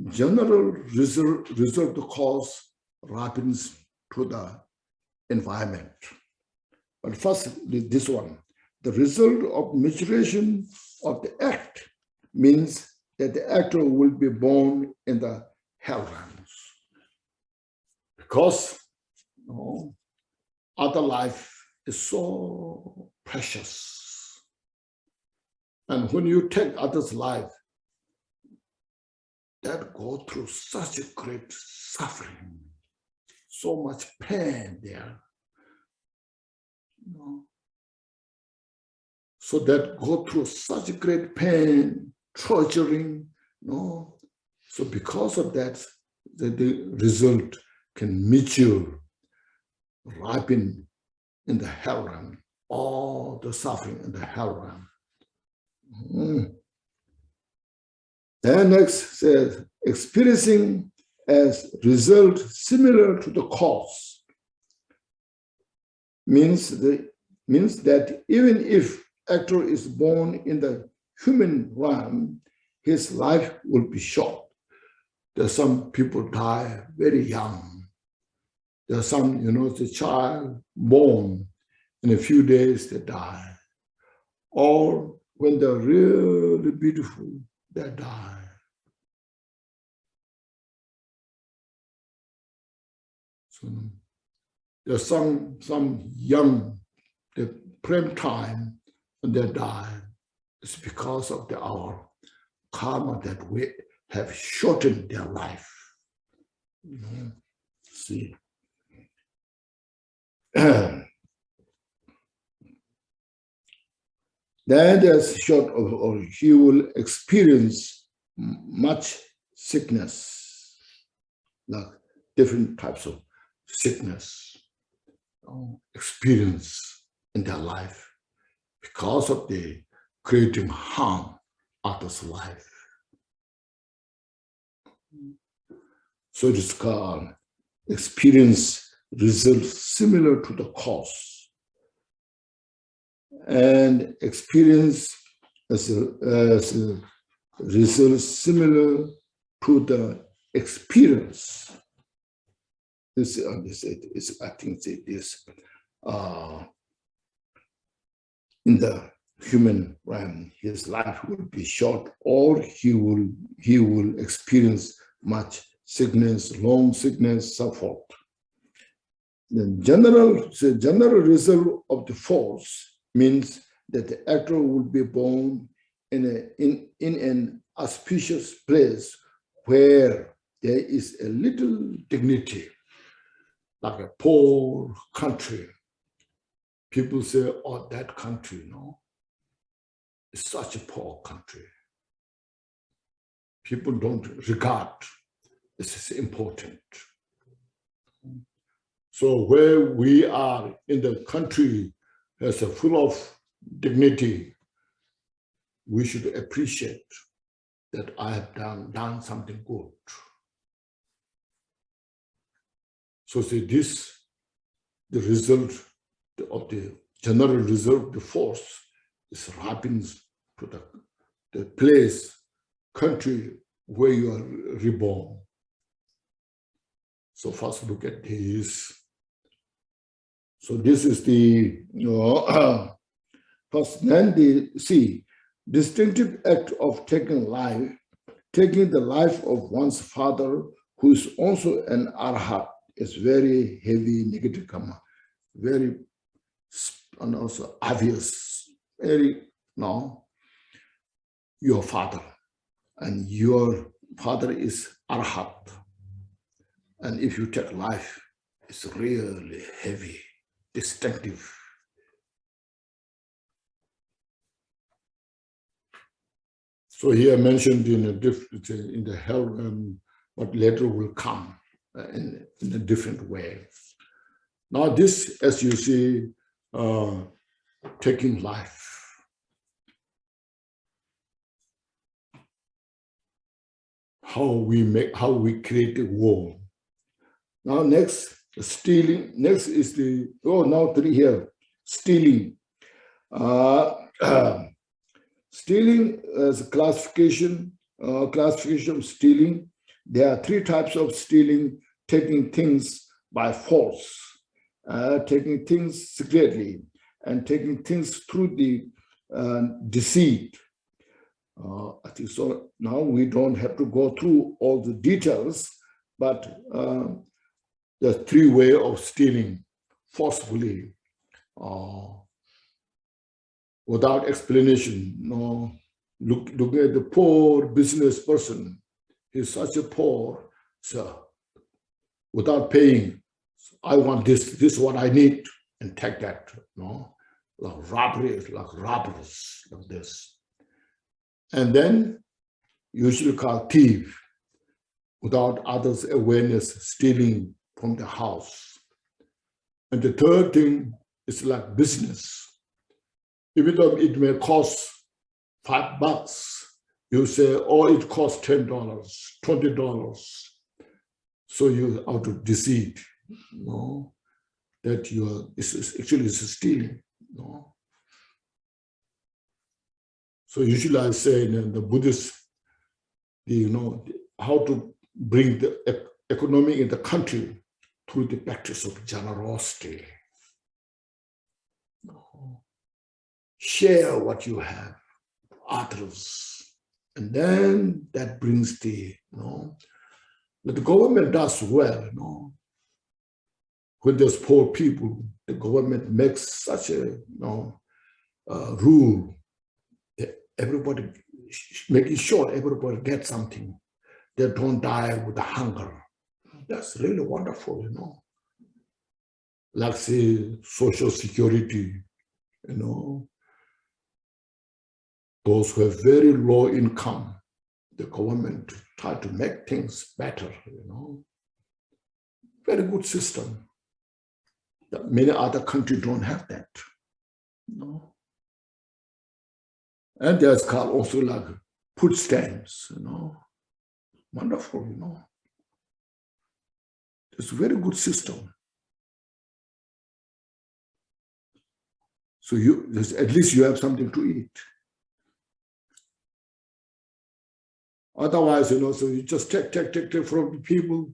General result of the cause ripens to the environment. But first, this one. The result of maturation of the act means that the actor will be born in the hell realms. Because other life is so precious. And when you take others' life, that go through such a great suffering, so much pain there. You know? So that go through such great pain, torturing, you know? So because of that, the result can mature, ripen in the hell realm, all the suffering in the hell realm. Then next says, experiencing as result similar to the cause means that even if actor is born in the human realm, his life will be short. There are some people die very young. There are some, the child born in a few days they die. Or when they're really beautiful, they die. So there's some young, the prime time, and they die. It's because of our karma that we have shortened their life. See. Then there's short of, or he will experience much sickness, like different types of sickness, experience in their life because of the creating harm others' life. So it is called experience results similar to the cause, and experience as a result similar to the experience. This is, I think it is in the human realm, his life will be short, or he will experience much sickness, long sickness, suffer. The general result of the force means that the actor will be born in an auspicious place where there is a little dignity, like a poor country. People say, oh, that country, it's such a poor country. People don't regard this is important. So where we are in the country that's full of dignity, we should appreciate that I have done something good. So see this, the result of the general result, the force is happens to the place, country where you are reborn. So first look at this. So this is the, first, then see, distinctive act of taking the life of one's father, who is also an arhat, is very heavy negative karma, very, and also obvious, very, your father, and your father is arhat. And if you take life, it's really heavy, distinctive. So here mentioned in the hell realm, but later will come in a different way. Now this, as you see, taking life. How we create a world. Now next, stealing. Next is now three here. Stealing. Stealing as a classification of stealing. There are three types of stealing: taking things by force, taking things secretly, and taking things through the deceit. I think so. Now we don't have to go through all the details, but there are three ways of stealing: forcefully, without explanation, looking at the poor business person. He's such a poor, so without paying, I want this is what I need, and take that, like robbery, like robbers, like this. And then usually called thief, without others' awareness, stealing from the house. And the third thing is like business. Even though it may cost $5, you say, oh, it costs $10, $20. So you have to deceive, that it's actually stealing. So usually I say in the Buddhist, how to bring the economy in the country through the practice of generosity. Share what you have, others, and then that brings but the government does well, when there's poor people, the government makes such a rule that everybody, making sure everybody gets something. They don't die with the hunger. That's really wonderful, like say social security, those who have very low income, the government try to make things better, Very good system. Many other countries don't have that, And there's also like food stamps, Wonderful, It's a very good system. So at least you have something to eat. Otherwise, so you just take from the people,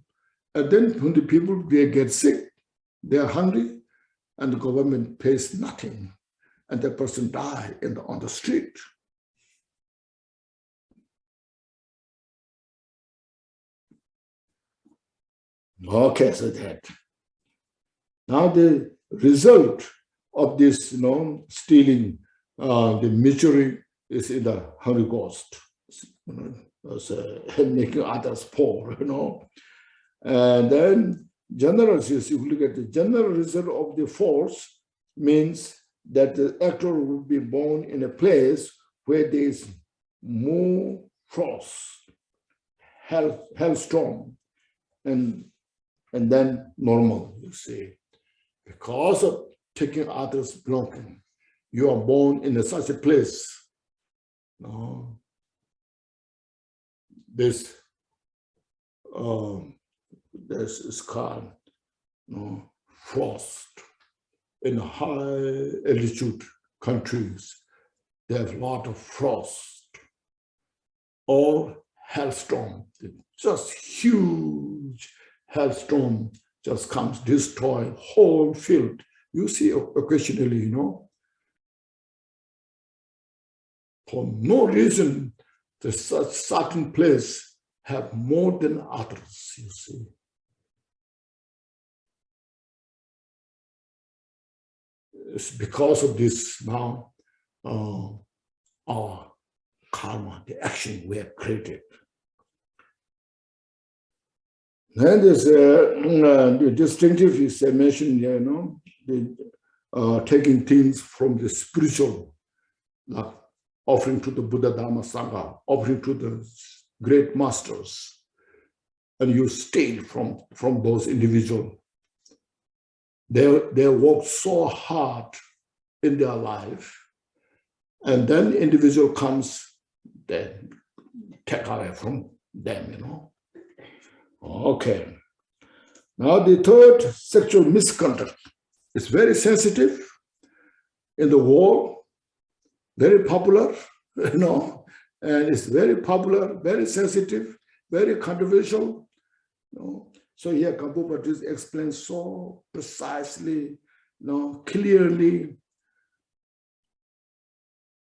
and then when the people, they get sick, they are hungry, and the government pays nothing, and the person die on the street. Okay, so that. Now the result of this, stealing, the misery is in the Holy Ghost, making others poor, And then if you look at the general result of the force, means that the actor will be born in a place where there is more frost, hailstorm, and then normal, you see. Because of taking others' belonging, you are born in such a place. This is called frost. In high altitude countries, they have a lot of frost or hailstorm. Just huge hailstorm just comes, destroy whole field. You see occasionally, for no reason, such certain place have more than others, you see. It's because of this now, our karma, the action we have created. Then there's the distinctive is mentioned here, taking things from the spiritual, like offering to the Buddha, Dharma, Sangha, offering to the great masters, and you steal from those individuals. They work so hard in their life, and then individual comes, then take away from them, Okay. Now the third, sexual misconduct, is very sensitive in the world, very popular, and it's very popular, very sensitive, very controversial. So here Gampopa just explains so precisely, clearly.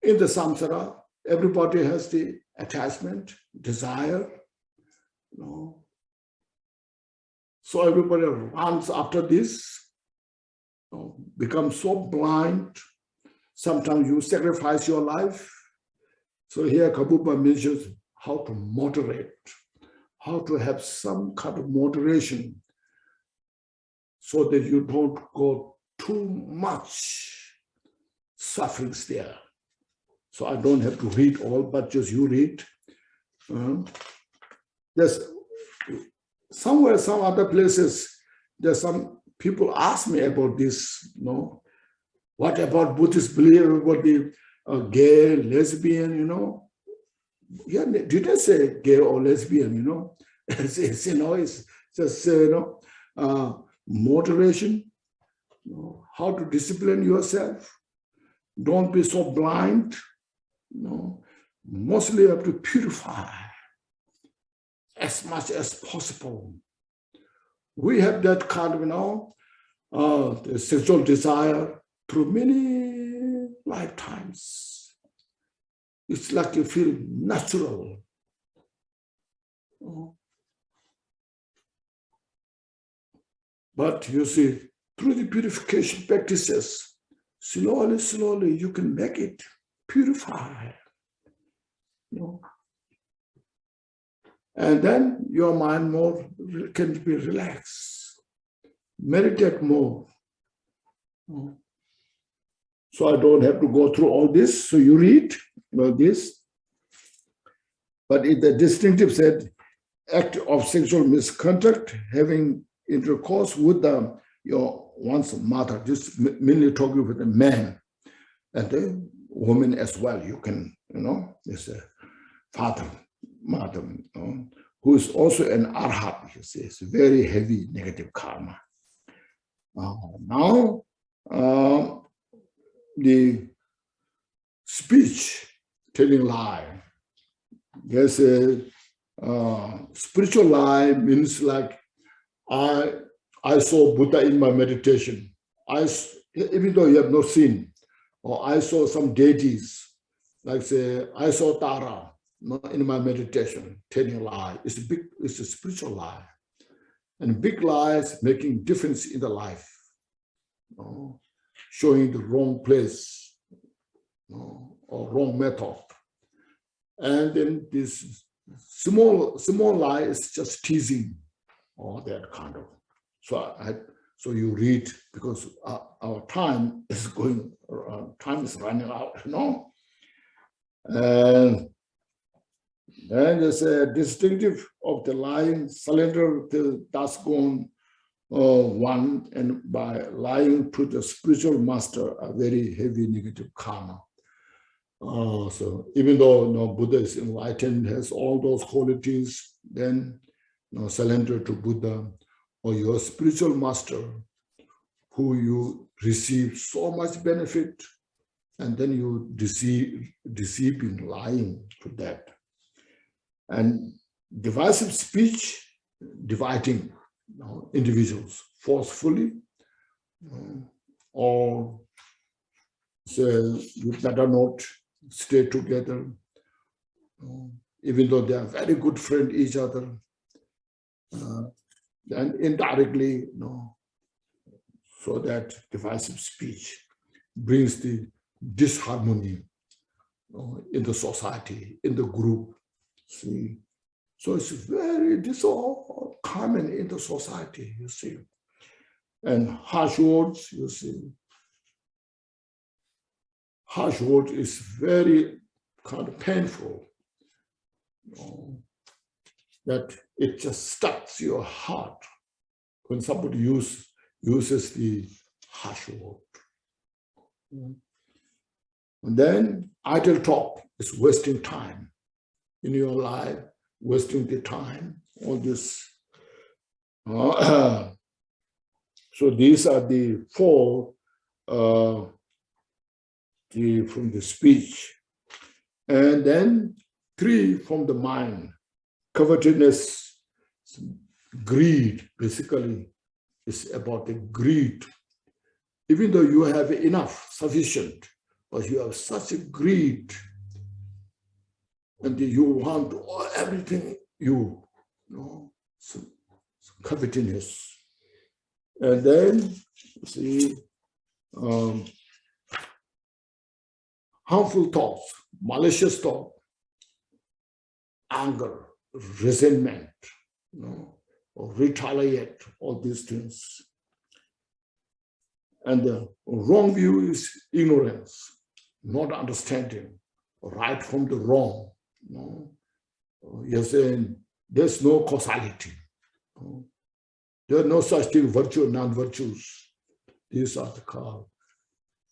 In the samsara, everybody has the attachment, desire, So everybody runs after this, become so blind. Sometimes you sacrifice your life. So here Gampopa mentions how to moderate, how to have some kind of moderation so that you don't go too much sufferings there. So I don't have to read all, but just you read. There's somewhere, some other places, there's some people ask me about this, what about Buddhist belief about the gay, lesbian, Yeah, didn't say gay or lesbian, it's just, moderation, how to discipline yourself. Don't be so blind, Mostly you have to purify as much as possible. We have that kind of, the sexual desire through many lifetimes. It's like you feel natural. But you see, through the purification practices, slowly, slowly, you can make it purify. And then your mind can be relaxed. Meditate more. So I don't have to go through all this. So you read this. But in the distinctive said, act of sexual misconduct, having intercourse with your one's mother, just mainly talking with a man and a woman as well. You can, there's a father, mother, who is also an arhat, you see, it's very heavy negative karma. Now, the speech, telling lie. There's a spiritual lie means like, I saw Buddha in my meditation. Even though you have not seen, or I saw some deities, like say, I saw Tara in my meditation, telling lie. It's a spiritual lie. And big lies making difference in the life, showing the wrong place, or wrong method. And then this small lie is just teasing, or that kind of. So you read, because our time is running out, And then there's a distinctive of the lying, surrender till dusk gone, one, and by lying to the spiritual master, a very heavy negative karma. So even though Buddha is enlightened, has all those qualities, then surrender to Buddha or your spiritual master, who you receive so much benefit, and then you deceiving, lying to that. And divisive speech, dividing individuals forcefully, or say you better not stay together, even though they are very good friends each other, and indirectly, so that divisive speech brings the disharmony in the society, in the group. See, so this all common in the society, you see. And harsh words, you see. Harsh word is very kind of painful, that it just stabs your heart when somebody uses the harsh word. And then idle talk is wasting time in your life, wasting the time, all this. So these are the four from the speech. And then 3 from the mind. Covetousness, greed, basically, is about the greed. Even though you have enough, sufficient, but you have such a greed, and you want everything so covetousness. And then, see, harmful thoughts, malicious thought, anger, resentment, or retaliate, all these things. And the wrong view is ignorance, not understanding right from the wrong. You're saying there's no causality. There are no such thing, virtue and non-virtues. These are the called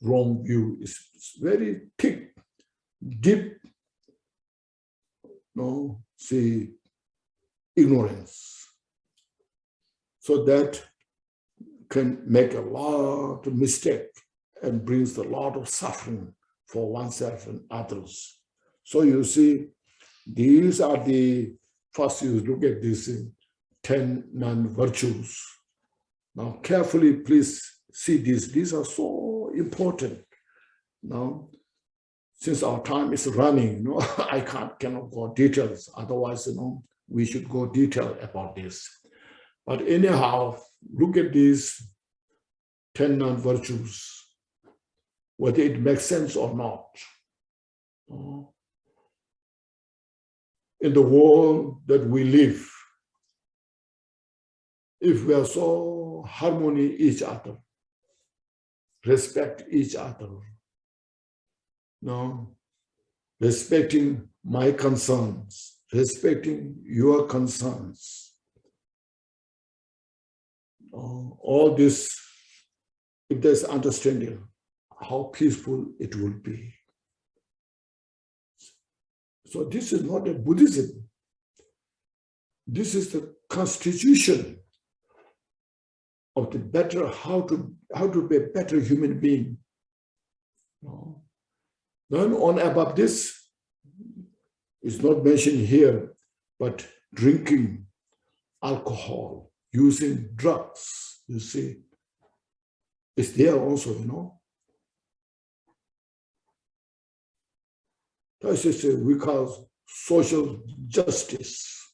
wrong view. It's very thick, deep, see, ignorance. So that can make a lot of mistake and brings a lot of suffering for oneself and others. So you see, these are the, first you look at these 10 non-virtues. Now carefully, please see these. These are so important. Now, since our time is running, I cannot go details. Otherwise, we should go detail about this. But anyhow, look at these 10 non-virtues, whether it makes sense or not. In the world that we live, if we are so harmony each other, respect each other, respecting my concerns, respecting your concerns, all this, if there's understanding, how peaceful it will be. So this is not a Buddhism. This is the constitution of the better, how to be a better human being. Then on above this is not mentioned here, but drinking alcohol, using drugs, you see, it's there also, This is we call social justice,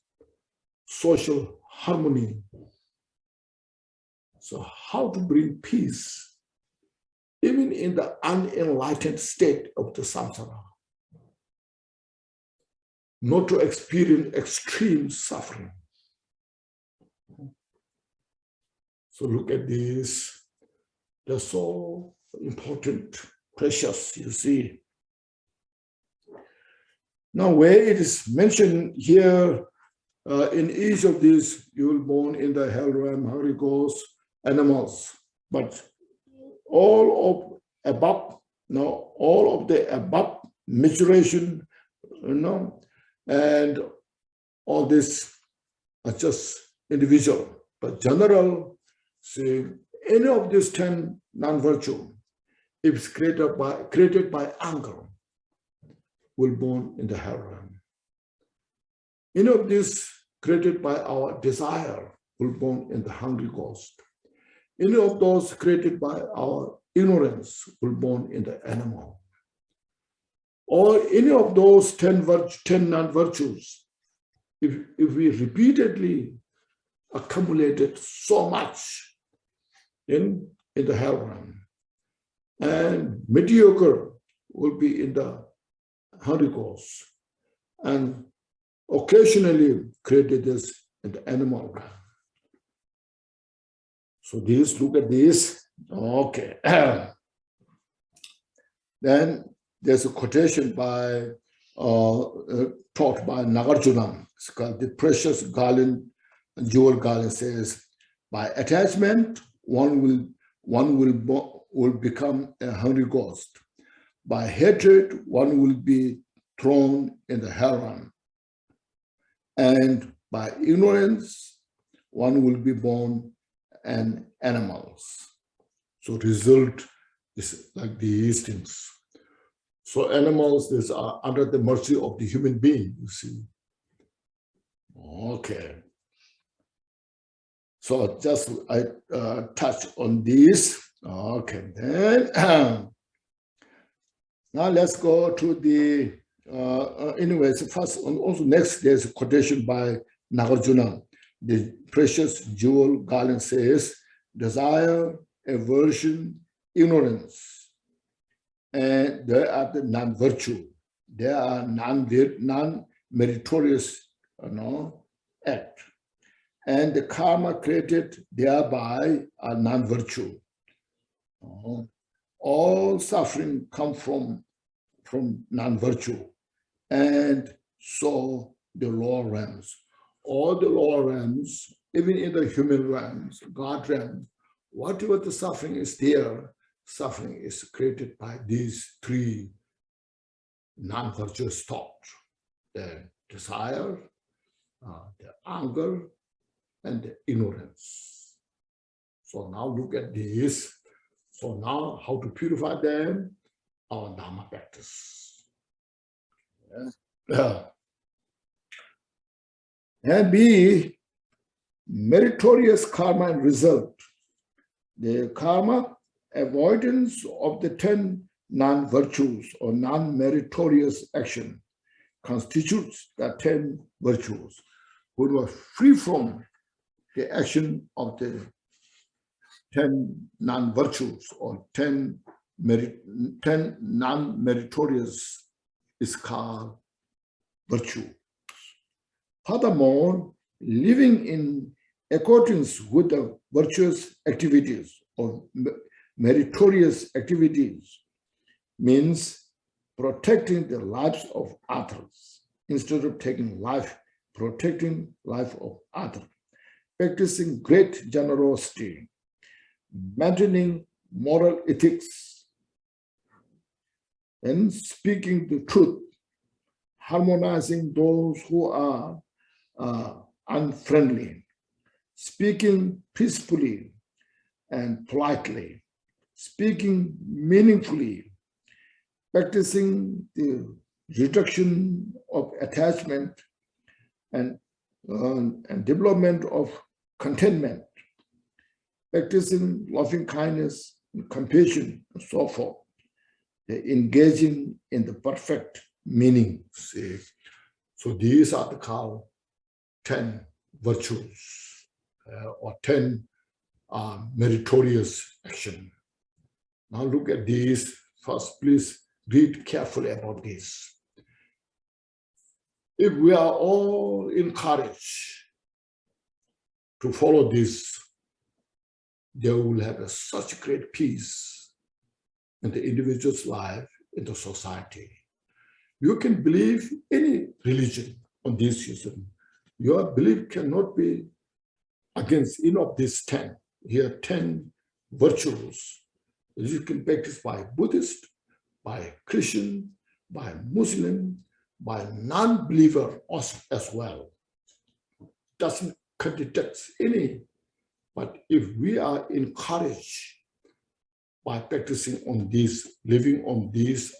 social harmony. So how to bring peace, even in the unenlightened state of the samsara, not to experience extreme suffering. So look at this. They're so important, precious, you see. Now, where it is mentioned here, in each of these, you will born in the hell realm, hungry ghosts, animals. But all of the above maturation, and all this are just individual. But general, see, any of these 10 non-virtue, if it's created by anger, will born in the hell realm. Any of this created by our desire will born in the hungry ghost. Any of those created by our ignorance will born in the animal. Or any of those 10 non-virtues, if we repeatedly accumulated so much in the hell realm, and mediocre will be in the hungry ghost, and occasionally created this in the animal realm. So this, look at this. Okay. Then there's a quotation by taught by Nagarjuna. It's called the precious garland, jewel garland, says, by attachment, one will become a hungry ghost. By hatred, one will be thrown in the hell realm. And by ignorance, one will be born an animals. So result is like these things. So animals, these are under the mercy of the human being, you see. Okay. So just I touch on this. Okay, then now let's go to the anyways. First, also next there's a quotation by Nagarjuna. The precious jewel garland says, desire, aversion, ignorance, and they are the non-virtue. They are non-meritorious, act. And the karma created thereby are non-virtue. All suffering come from non-virtue. And so the lower realms, all the lower realms, even in the human realms, God realm, whatever the suffering is there, suffering is created by these three non-virtuous thoughts: the desire, the anger, and the ignorance. So now look at this. So now how to purify them? Our Dharma practice. Yeah. And B, meritorious karma and result. The karma, avoidance of the 10 non-virtues or non-meritorious action, constitutes the 10 virtues. Who were free from the action of the 10 non-virtues or 10 non-meritorious is called virtue. Furthermore, living in accordance with the virtuous activities or meritorious activities means protecting the lives of others instead of taking life, protecting life of others, practicing great generosity, maintaining moral ethics, and speaking the truth, harmonizing those who are unfriendly, speaking peacefully and politely, speaking meaningfully, practicing the reduction of attachment and development of contentment, practicing loving kindness and compassion and so forth, engaging in the perfect meaning. See? So these are the called 10 virtues or 10 meritorious action. Now look at these. First, please read carefully about this. If we are all encouraged to follow this, they will have such great peace in the individual's life, in the society. You can believe any religion on this issue. Your belief cannot be against any of these 10. Here are 10 virtues. You can practice by Buddhist, by Christian, by Muslim, by non-believer as well. Doesn't contradict any. But if we are encouraged by practicing on this, living on this,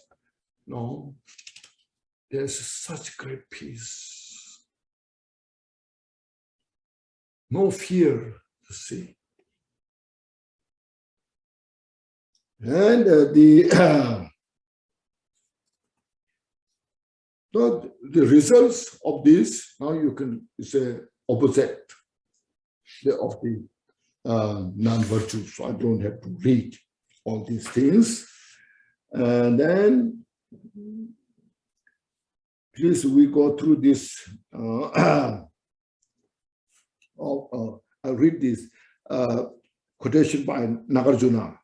there's such great peace. No fear, you see. And the results of this, now you can say opposite of the non-virtues. So I don't have to read all these things. And then please we go through this. I'll read this quotation by Nagarjuna.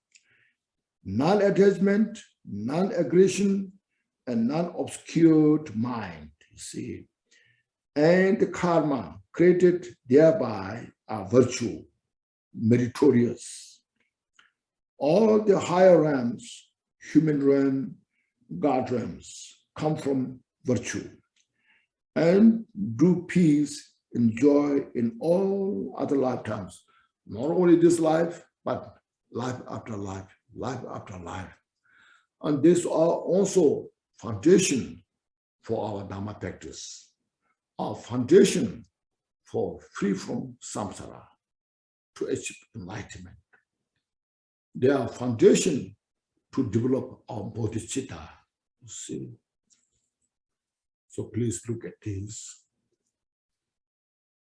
Non-attachment, non-aggression, and non-obscured mind, you see. And the karma created thereby are virtue, meritorious. All the higher realms, human realm, God realms, come from virtue and do peace and joy in all other lifetimes. Not only this life, but life after life, life after life. And these are also foundation for our Dharma practice, our foundation for free from samsara, to achieve enlightenment. They are foundation to develop our bodhicitta, you see. So please look at this.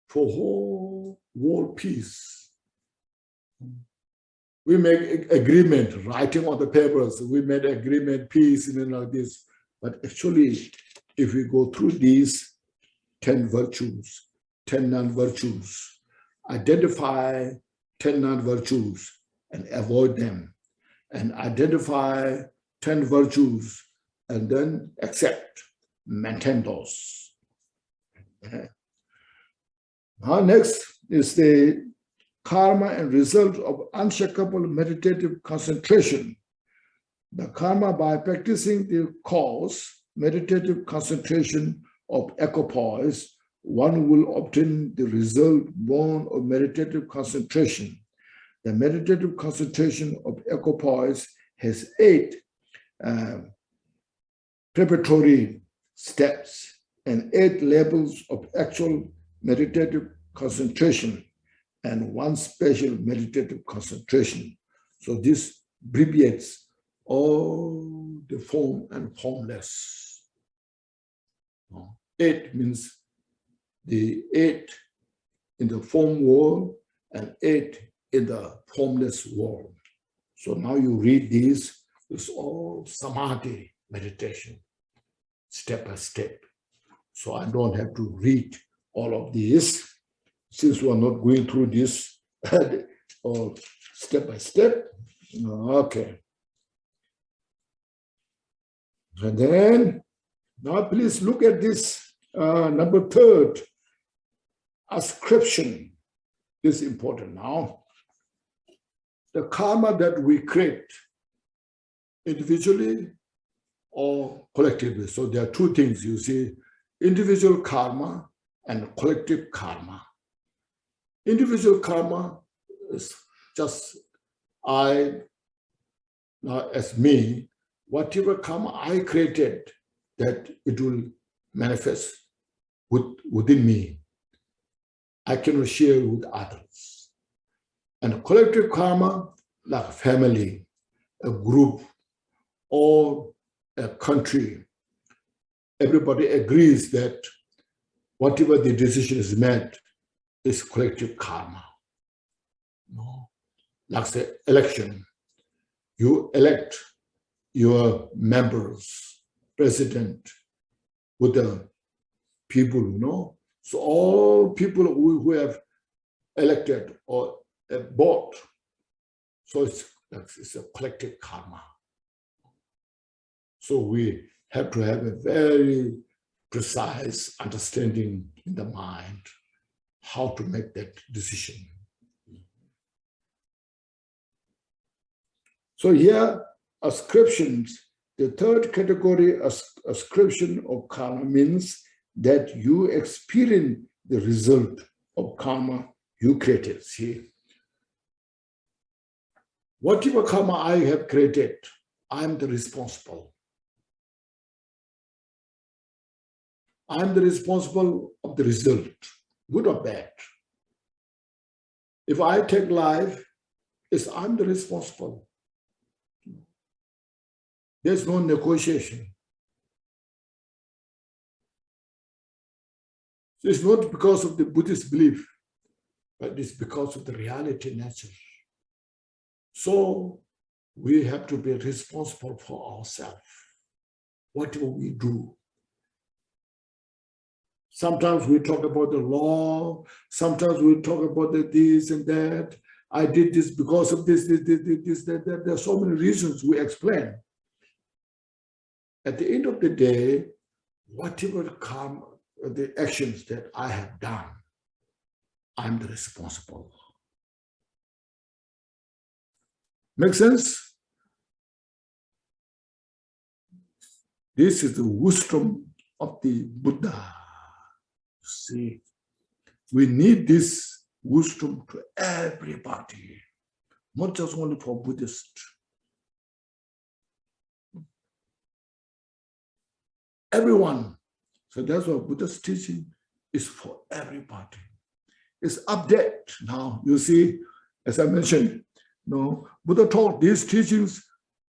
For whole world peace, We make agreement, writing on the papers. We made agreement, peace, like this. But actually, if we go through these 10 virtues, 10 non-virtues, identify 10 non-virtues and avoid them, and identify 10 virtues and then accept, maintain those. Now next is the karma and result of unshakable meditative concentration. The karma by practicing the cause, meditative concentration of equipoise, one will obtain the result born of meditative concentration. The meditative concentration of equipoise has 8 preparatory steps and 8 levels of actual meditative concentration and 1 special meditative concentration. So this abbreviates all the form and formless. 8 means the 8 in the form world and 8 in the formless world. So now you read these, it's all samadhi meditation, step by step. So I don't have to read all of these, since we are not going through this all step by step. Okay. And then, now please look at this number 3, ascription. This is important now. The karma that we create individually or collectively. So there are 2 things, you see, individual karma and collective karma. Individual karma is just I, now as me, whatever karma I created, that it will manifest within me. I cannot share with others. And collective karma, like a family, a group, or a country, everybody agrees that whatever the decision is made is collective karma. Like say election, you elect your members, president, with the people, So all people who have elected or bought, so it's a collective karma. So we have to have a very precise understanding in the mind how to make that decision. So here, ascriptions, the 3rd category, ascription of karma, means that you experience the result of karma you created. See, whatever karma I have created, I am the responsible. I am the responsible of the result, good or bad. If I take life, I'm the responsible. There's no negotiation. It's not because of the Buddhist belief, but it's because of the reality nature. So we have to be responsible for ourselves, whatever we do. Sometimes we talk about the law, sometimes we talk about the this and that. I did this because of this, that. There are so many reasons we explain. At the end of the day, whatever come, the actions that I have done, I'm the responsible. Make sense? This is the wisdom of the Buddha. See, we need this wisdom to everybody, not just only for Buddhists. Everyone. So that's why Buddha's teaching is for everybody. It's update now. You see, as I mentioned, Buddha taught these teachings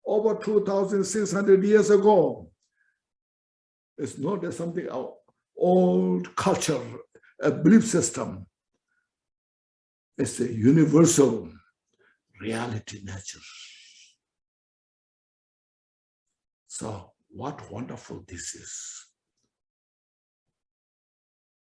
over 2,600 years ago. It's not something old culture, a belief system. It's a universal, reality nature. So what wonderful this is.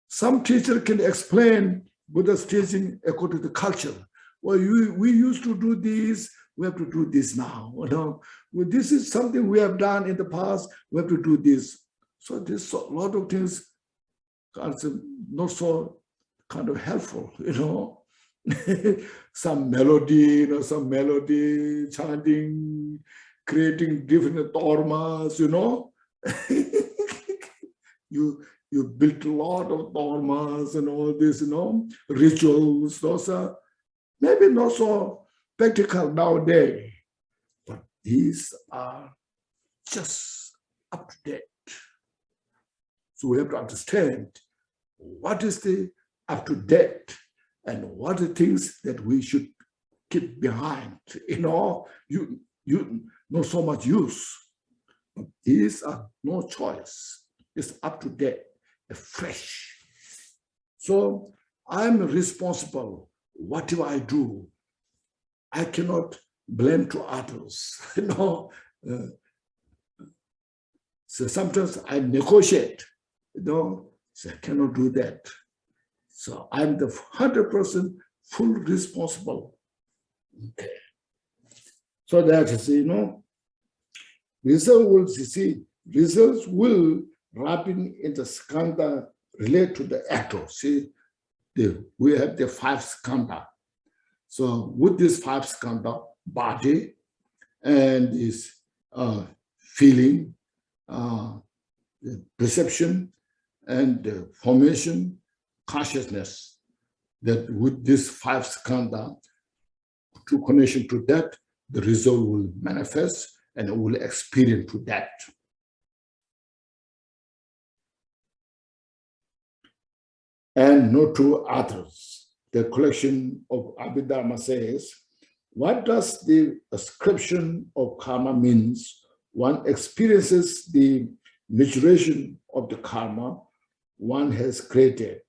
Some teacher can explain Buddha's teaching according to the culture. Well, we used to do this, we have to do this now. You know, well, this is something we have done in the past, we have to do this. So there's a lot of things are not so kind of helpful, you know. Some melody, chanting, creating different dharmas, you know. You built a lot of dharmas and all this, you know, rituals. Those are maybe not so practical nowadays, but these are just up to date. So we have to understand what is the up to date and what are the things that we should keep behind. You know, you not so much use. But these are no choice. It's up to date, fresh. So I'm responsible. Whatever I do, I cannot blame to others. You know, so sometimes I negotiate. You know, so I cannot do that. So I'm the 100% full responsible. Okay. So that is, you know, results will wrapping in the skandha relate to the actor. See, we have the 5 skandha. So with this 5 skandha, body and is feeling, perception, and formation, consciousness, that with this 5 skandha, to connection to that, the result will manifest and it will experience to that. And not to others. The collection of Abhidharma says, what does the ascription of karma means? One experiences the maturation of the karma one has created.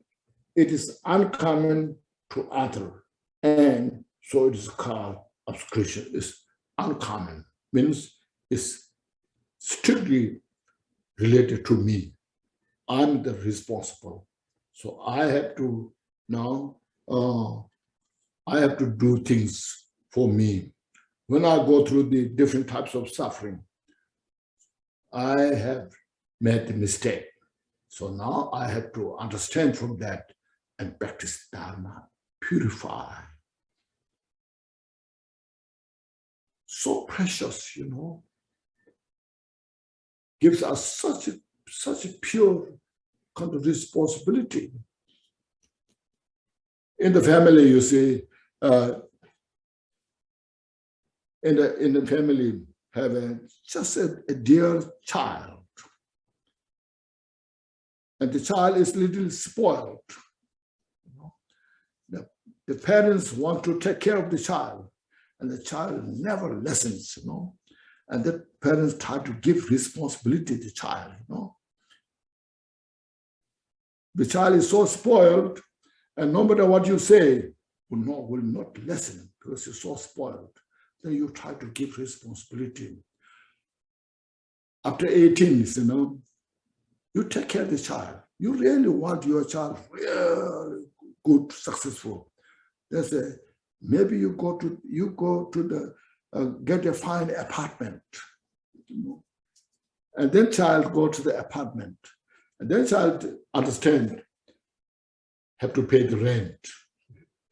It is uncommon to other, and so it is called ascription. It's uncommon, means it's strictly related to me. I'm the responsible. So I have to now, I have to do things for me. When I go through the different types of suffering, I have made a mistake. So now I have to understand from that and practice Dharma, purify. So precious, you know, gives us such a pure kind of responsibility. In the family, you see, in the family, have just a dear child. And the child is a little spoiled. You know? The parents want to take care of the child, and the child never listens, you know. And the parents try to give responsibility to the child, you know. The child is so spoiled, and no matter what you say, will not listen because you're so spoiled. Then you try to give responsibility. After 18, you know, you take care of the child. You really want your child really good, successful. They say, maybe you go to the get a fine apartment, you know. And then child go to the apartment, and then child understand, have to pay the rent,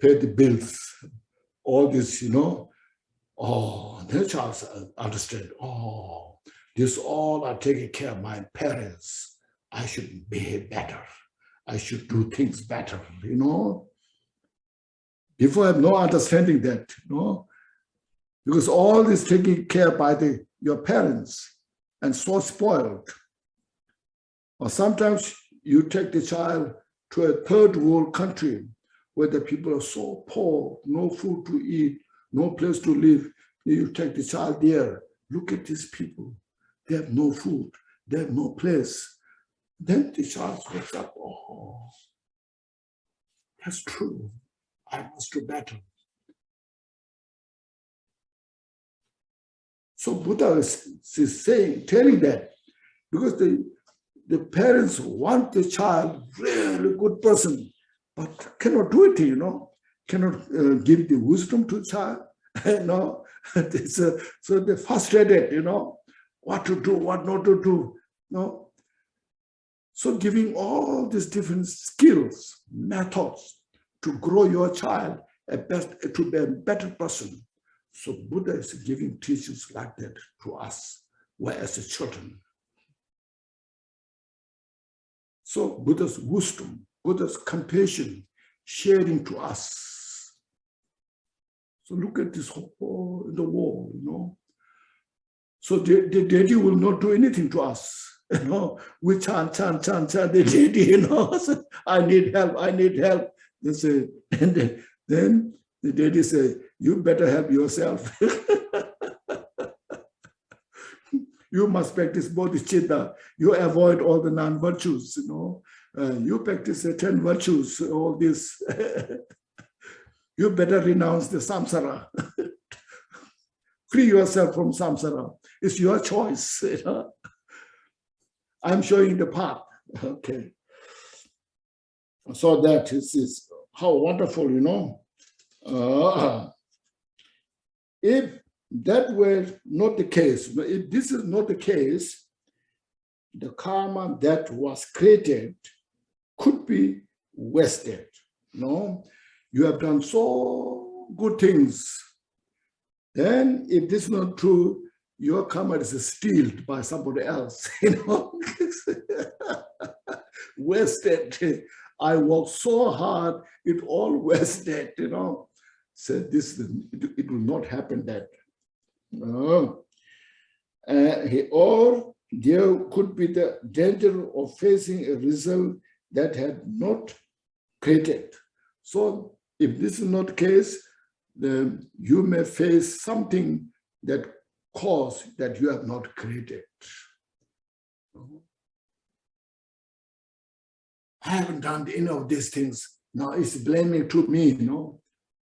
pay the bills, all this, you know. Oh, then child understand. Oh, this all are taking care of my parents. I should behave better. I should do things better, you know. Before I have no understanding that, you know, because all this taken care by your parents and so spoiled. Or sometimes you take the child to a third world country where the people are so poor, no food to eat, no place to live. You take the child there. Look at these people. They have no food. They have no place. Then the child goes up, oh, that's true. I must do better. So Buddha is saying, telling that, because the parents want the child really good person, but cannot do it, cannot give the wisdom to the child. No, so they're frustrated, what to do, what not to do. No. So giving all these different skills, methods to grow your child to be a better person. So Buddha is giving teachings like that to us, whereas the children. So Buddha's wisdom, Buddha's compassion, sharing to us. So look at this hole in the wall, So the daddy will not do anything to us. We chant, the daddy, so, I need help. They say, and then the daddy say, you better help yourself. You must practice bodhicitta. You avoid all the non-virtues, you practice the 10 virtues, all this. You better renounce the samsara. Free yourself from samsara. It's your choice. I'm showing the path. Okay. So that is how wonderful, if that were not the case, if this is not the case, the karma that was created could be wasted. You have done so good things. Then, if this is not true, your karma is stolen by somebody else. Wasted. I worked so hard, it all wasted. So it will not happen that. Or there could be the danger of facing a result that had not created. So if this is not the case, then you may face something that caused that you have not created. I haven't done any of these things. Now it's blaming to me,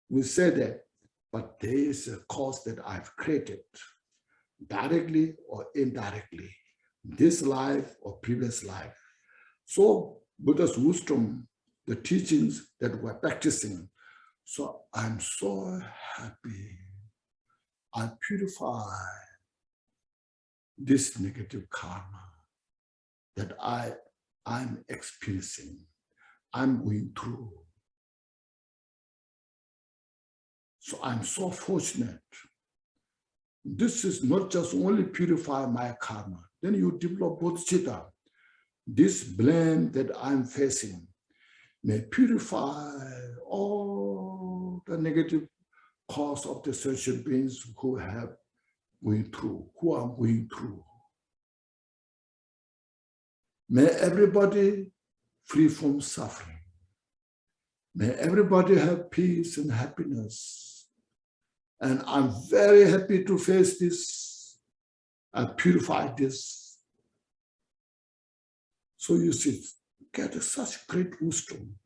We say that, but there is a cause that I've created, directly or indirectly, this life or previous life. So Buddha's wisdom, the teachings that we're practicing, so I'm so happy. I purify this negative karma that I'm experiencing, I'm going through. So I'm so fortunate. This is not just only purify my karma. Then you develop bodhicitta. This blame that I'm facing may purify all the negative cause of the sentient beings who are going through. May everybody free from suffering. May everybody have peace and happiness. And I'm very happy to face this and purify this. So you see, get such great wisdom,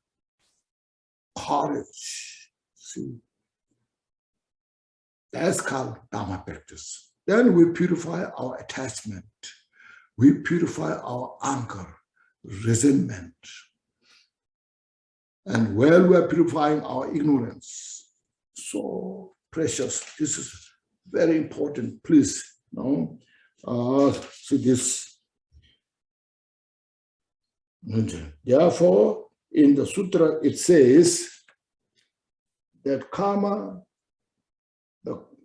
courage. See, that's called Dharma practice. Then we purify our attachment. We purify our anger, resentment. And while we are purifying our ignorance, so precious, this is very important, please. See this. Therefore, in the sutra, it says that karma,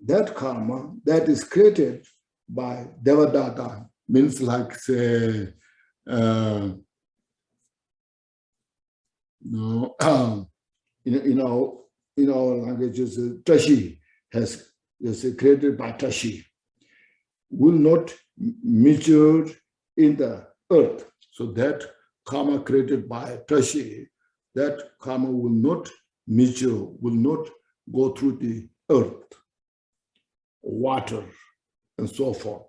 that is created by Devadatta, means like say, in our languages, Tashi is created by Tashi, will not mature in the earth. So that karma created by Tashi, that karma will not mature, will not go through the earth, water, and so forth.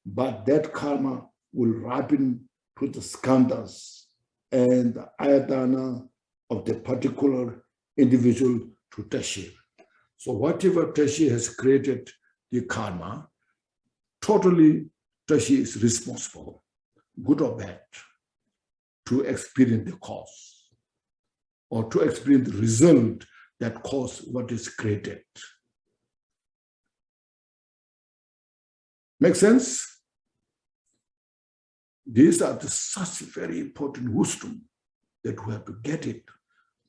But that karma will ripen to the skandhas and the ayatana of the particular individual to Tashi. So whatever Tashi has created, the karma, totally Tashi is responsible, good or bad, to experience the cause or to experience the result that caused what is created. Make sense? These are such very important wisdom that we have to get it,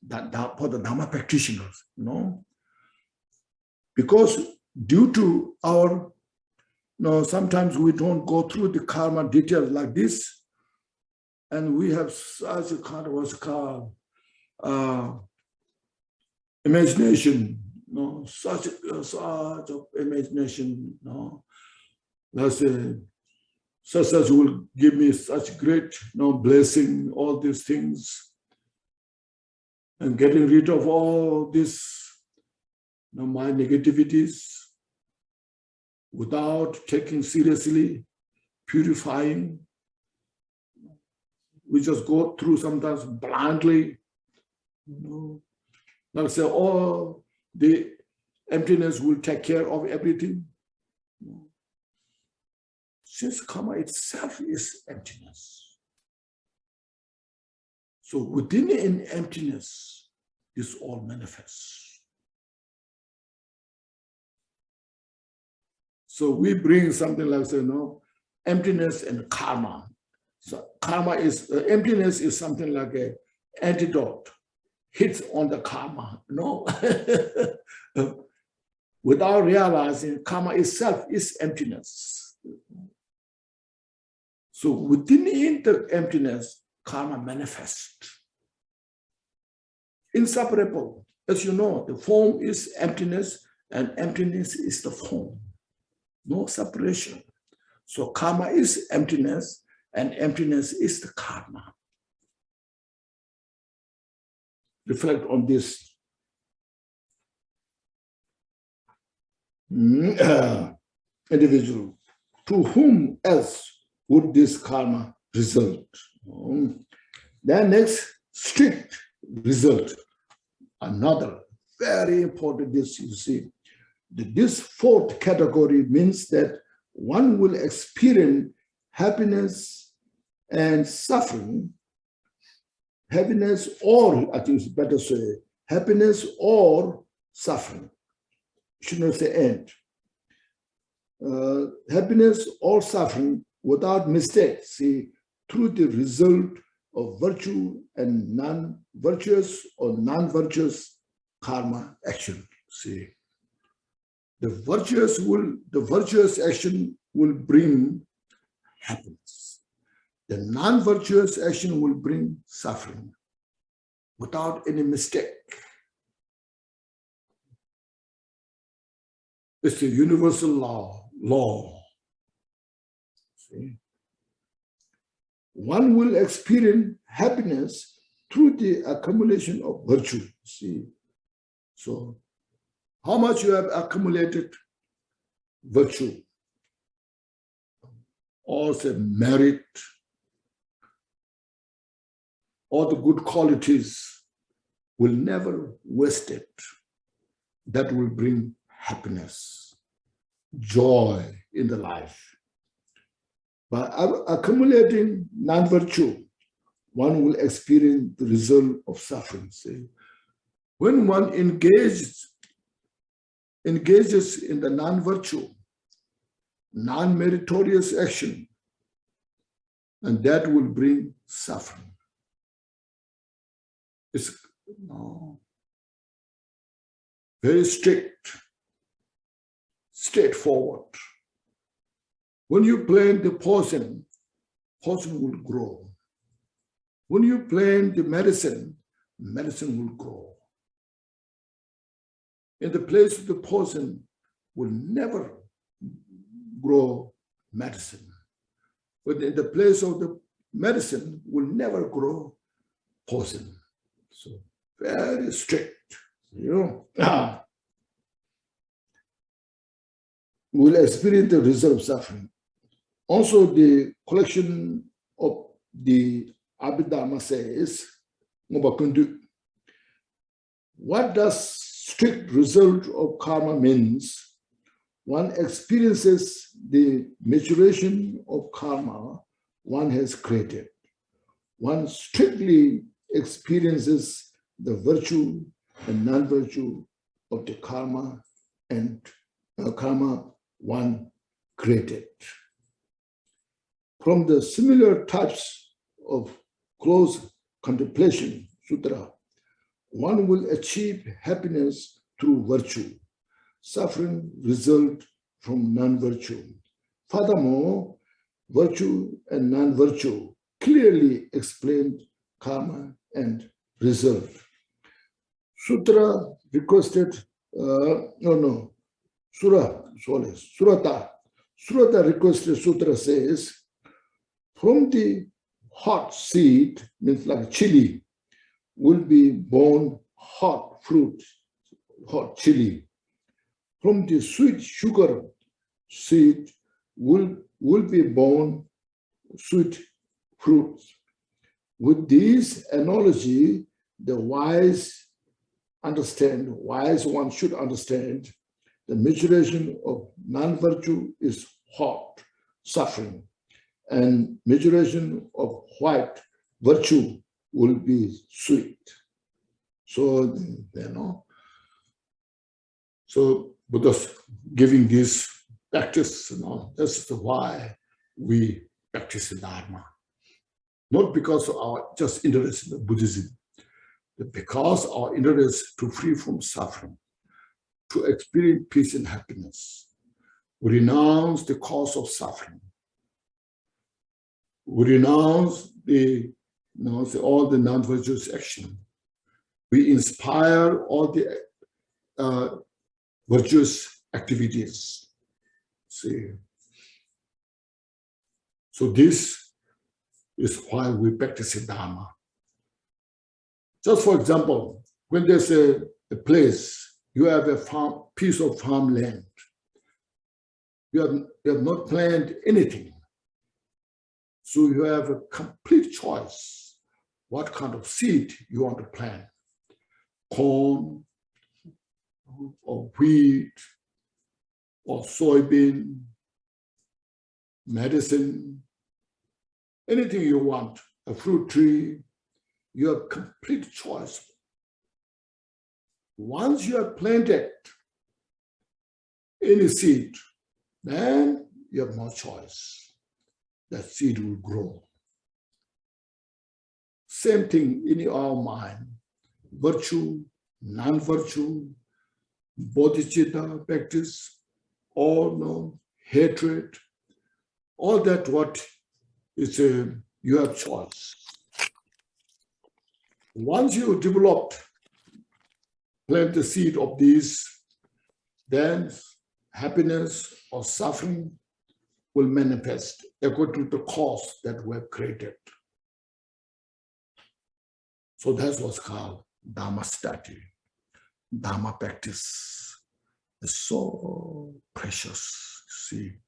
that for the Dharma practitioners, you know. Because due to our, sometimes we don't go through the karma details like this, and we have such a kind of what's called imagination, such imagination, let's say, such will give me such great blessing, all these things, and getting rid of all this, my negativities, without taking seriously, purifying. We just go through sometimes blindly, like say, oh, the emptiness will take care of everything. Since karma itself is emptiness. So within an emptiness, this all manifests. So we bring something like, say, emptiness and karma. So karma is, emptiness is something like an antidote, hits on the karma, without realizing karma itself is emptiness. So within the emptiness, karma manifests. Inseparable. As you know, the form is emptiness and emptiness is the form. No separation. So karma is emptiness and emptiness is the karma. Reflect on this. Individual. To whom else would this karma result? Then next, strict result. Another very important, this you see. This fourth category means that one will experience happiness and suffering, happiness or, I think it's better to say, happiness or suffering. Should not say and. Happiness or suffering without mistake, see, through the result of virtue and non-virtuous or non-virtuous karma action. See, the virtuous action will bring happiness. The non-virtuous action will bring suffering without any mistake. It's a universal law. See? One will experience happiness through the accumulation of virtue. See? So, how much you have accumulated virtue, or say merit, or the good qualities will never waste it. That will bring happiness, joy in the life. By accumulating non-virtue, one will experience the result of suffering. See? When one engages in the non-virtue, non-meritorious action, and that will bring suffering. It's very strict, straightforward. When you plant the poison will grow. When you plant the medicine will grow. In the place of the poison will never grow medicine. But in the place of the medicine will never grow poison. So very strict, We'll experience the result of suffering. Also, the collection of the Abhidharma says, what does strict result of karma means one experiences the maturation of karma one has created. One strictly experiences the virtue and non-virtue of the karma and karma one created. From the similar types of close contemplation sutra, one will achieve happiness through virtue. Suffering result from non-virtue. Furthermore, virtue and non-virtue clearly explain karma and result. Sutra requested, Surata requested sutra says, from the hot seed, means like chili, will be born hot fruit, hot chili. From the sweet sugar seed will be born sweet fruits. With this analogy, the wise one should understand the maturation of non-virtue is hot, suffering, and maturation of white virtue will be sweet. So, so Buddha's giving this practice, that's why we practice Dharma. Not because of our just interest in Buddhism, but because our interest to free from suffering, to experience peace and happiness. We renounce the cause of suffering. We renounce all the non-virtuous action. We inspire all the virtuous activities. See, so this is why we practice Dharma. Just for example, when there's a place, you have a piece of farmland. You have not planned anything. So you have a complete choice what kind of seed you want to plant. Corn, or wheat, or soybean, medicine, anything you want, a fruit tree, you have complete choice. Once you have planted any seed, then you have no choice. That seed will grow. Same thing in our mind. Virtue, non-virtue, bodhicitta practice, or hatred, all that what is you have choice. Once you plant the seed of these, then happiness or suffering will manifest according to the cause that we have created. So that's what's called Dharma study. Dharma practice is so precious, see.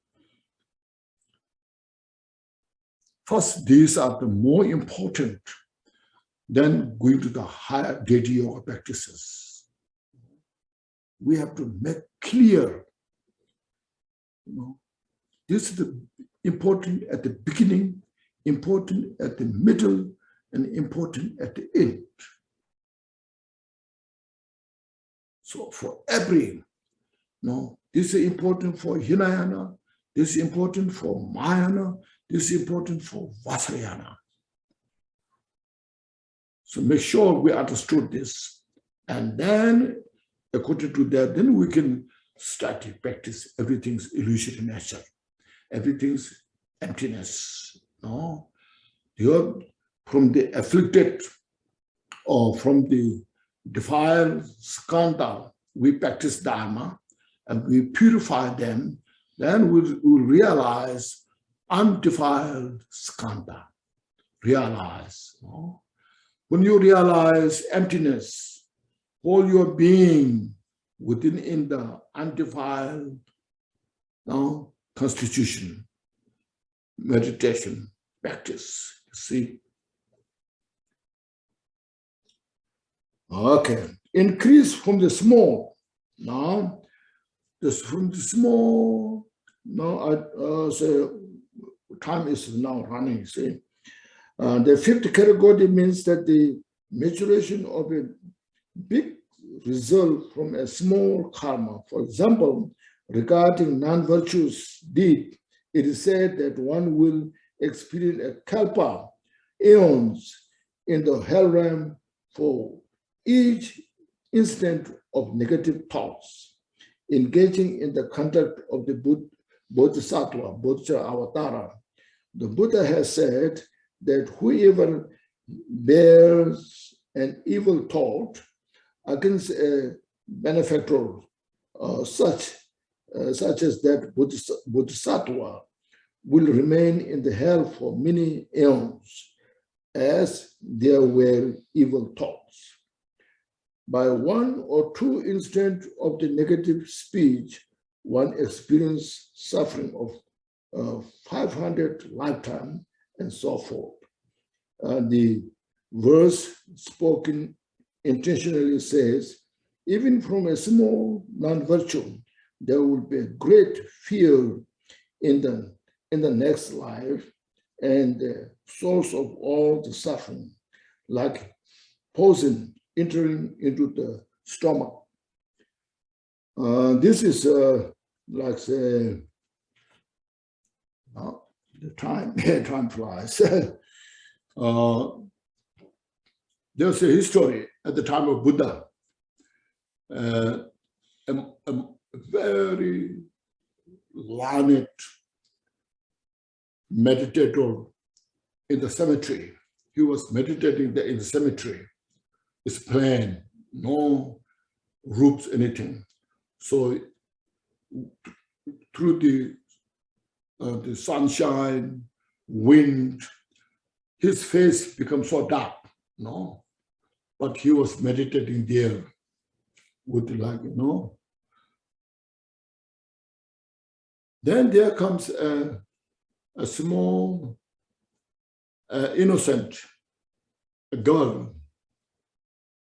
First, these are the more important than going to the higher deity yoga practices. We have to make clear, this is the important at the beginning, important at the middle, and important at the end. So for every, this is important for Hinayana, this is important for Mahayana, this is important for Vajrayana. So make sure we understood this. And then, according to that, then we can start to practice everything's illusory nature, everything's emptiness. You're from the afflicted or from the defiled skandha, we practice Dharma and we purify them, then we'll realize undefiled skandha. Realize. When you realize emptiness, all your being in the undefiled constitution, meditation, practice, see? Okay, increase from the small. Now, from the small, now so time is now running, see. The fifth category means that the maturation of a big result from a small karma. For example, regarding non-virtuous deed, it is said that one will experience a kalpa, aeons, in the hell realm for each instant of negative thoughts. Engaging in the conduct of the Bodhisattva, Bodhisattva Avatara, the Buddha has said that whoever bears an evil thought against a benefactor such as that Bodhisattva will remain in the hell for many aeons, as there were evil thoughts. By one or two instances of the negative speech, one experiences suffering of 500 lifetimes and so forth. The verse spoken intentionally says, even from a small non-virtue, there will be a great fear in the next life, and the source of all the suffering, like poison entering into the stomach. This is like say, the time flies. There's a history at the time of Buddha. A very learned meditator in the cemetery. He was meditating in the cemetery. It's plain, no roofs, anything. So through the sunshine, wind, his face becomes so dark, no? But he was meditating there with Then there comes a small, innocent girl.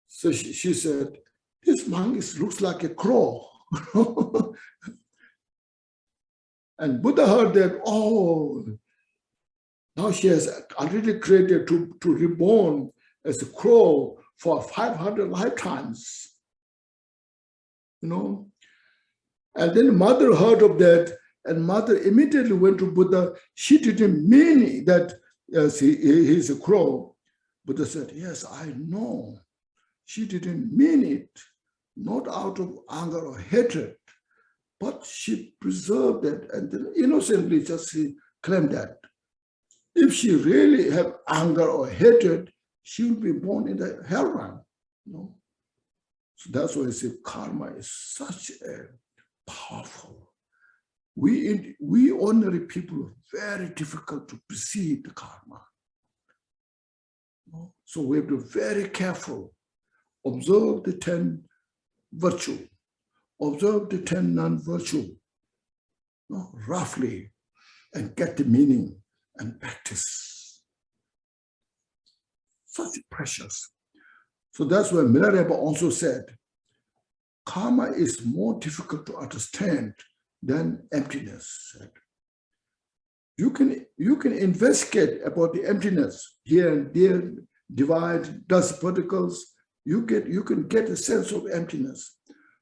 So she said, this monk looks like a crow. And Buddha heard that, oh, now she has already created to reborn as a crow for 500 lifetimes. And then mother heard of that, and mother immediately went to Buddha. She didn't mean that he's a crow. Buddha said, yes, I know. She didn't mean it, not out of anger or hatred, but she preserved it and then innocently just claimed that. If she really had anger or hatred, she would be born in the hell realm. So that's why I say karma is such a powerful. We ordinary people are very difficult to perceive the karma. So we have to be very careful. Observe the 10 virtue. Observe the 10 non-virtue, roughly, and get the meaning and practice. Such precious. So that's why Milarepa also said, karma is more difficult to understand than emptiness. You can investigate about the emptiness here and there, divide dust particles. You can get a sense of emptiness.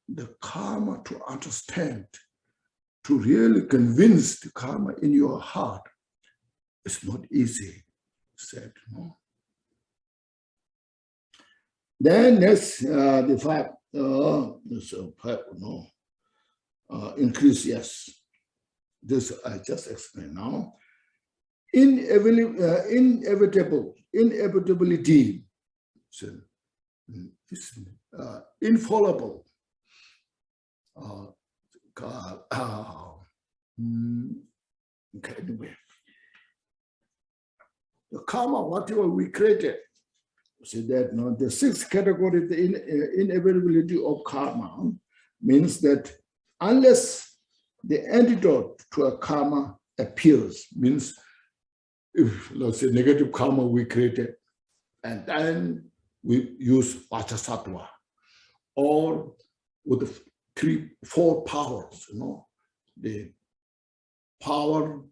The karma to understand, to really convince the karma in your heart, is not easy, said. Then next, the five, increase, yes. This I just explained now. Inevitability, infallible. Okay, anyway. The karma, whatever we created, see that the sixth category, the inevitability of karma, means that unless the antidote to a karma appears, means if, let's say, negative karma we created, and then we use vachasattva, or with the four powers, the power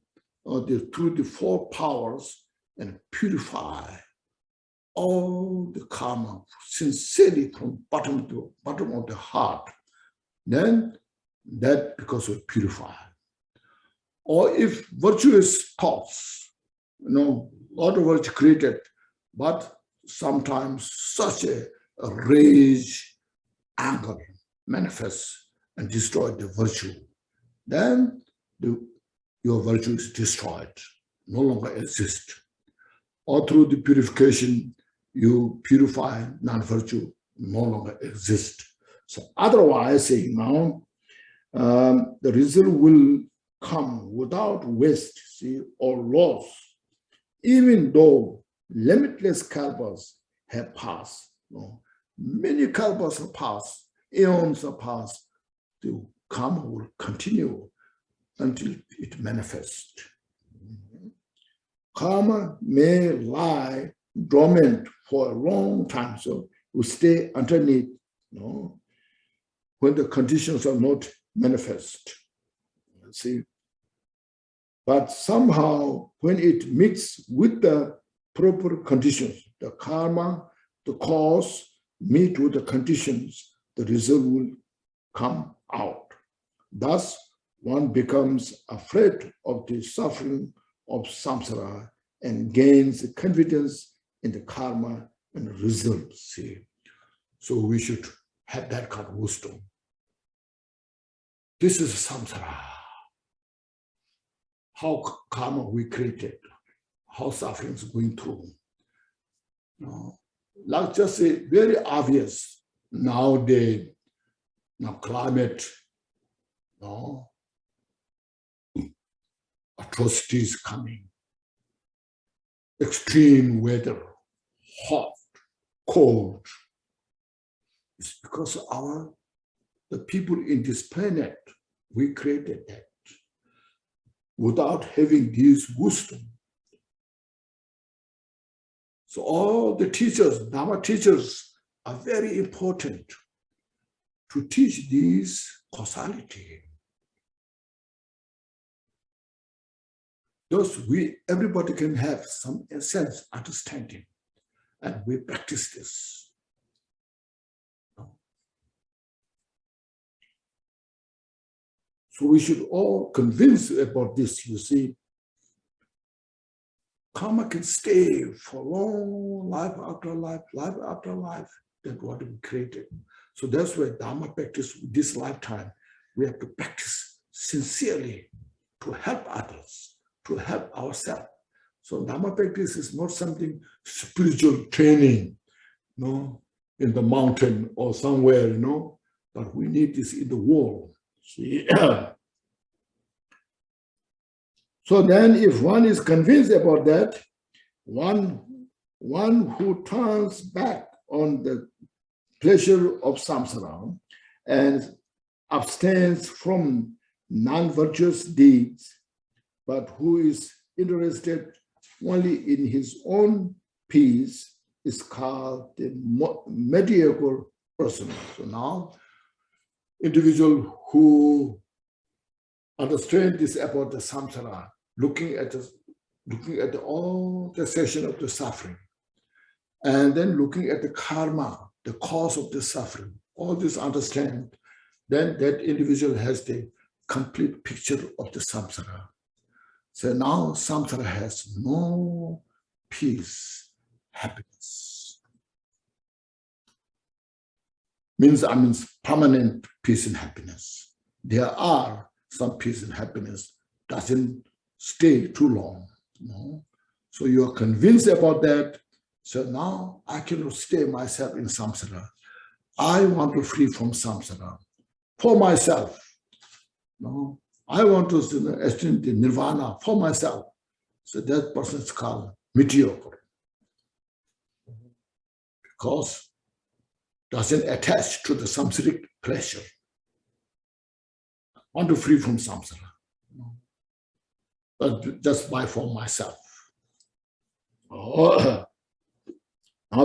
through the four powers, and purify all the karma sincerely from bottom of the heart, then that because of purify. Or if virtuous thoughts, a lot of virtue created, but sometimes such a rage, anger manifests and destroy the virtue, then your virtue is destroyed, no longer exists. Or through the purification, you purify non-virtue, no longer exist. So otherwise, saying now, the result will come without waste, or loss, even though limitless kalpas have passed. Many kalpas have passed, eons have passed. The karma will continue until it manifests. Karma may lie dormant for a long time, so we stay underneath, when the conditions are not manifest. See, but somehow when it meets with the proper conditions, the karma, the cause meet with the conditions, the result will come out. Thus, one becomes afraid of the suffering of samsara and gains confidence in the karma and the results. See, so we should have that kind of wisdom. This is samsara. How karma we created, how suffering is going through. Like just say very obvious nowadays, climate, atrocities coming, extreme weather, hot, cold. It's because the people in this planet, we created that. Without having this wisdom. So all the teachers, Dharma teachers, are very important to teach this causality. Thus, everybody can have some sense, understanding, and we practice this. So we should all convince about this, you see. Karma can stay for long, life after life, that's what we created. So that's why Dharma practice this lifetime. We have to practice sincerely to help others, to help ourselves. So Dharma practice is not something spiritual training, in the mountain or somewhere, but we need this in the world. See? So then if one is convinced about that, one who turns back on the pleasure of samsara and abstains from non-virtuous deeds, but who is interested only in his own peace, is called the mediocre person. So now, individual who understand this about the samsara, looking at all the session of the suffering, and then looking at the karma, the cause of the suffering, all this understand, then that individual has the complete picture of the samsara. So now samsara has no peace, happiness. Means permanent peace and happiness. There are some peace and happiness, doesn't stay too long. So you are convinced about that. So now I cannot stay myself in samsara. I want to free from samsara for myself. I want to attain the nirvana for myself. So that person is called mediocre. Because doesn't attach to the samsaric pleasure. I want to free from samsara. But just by for myself. Now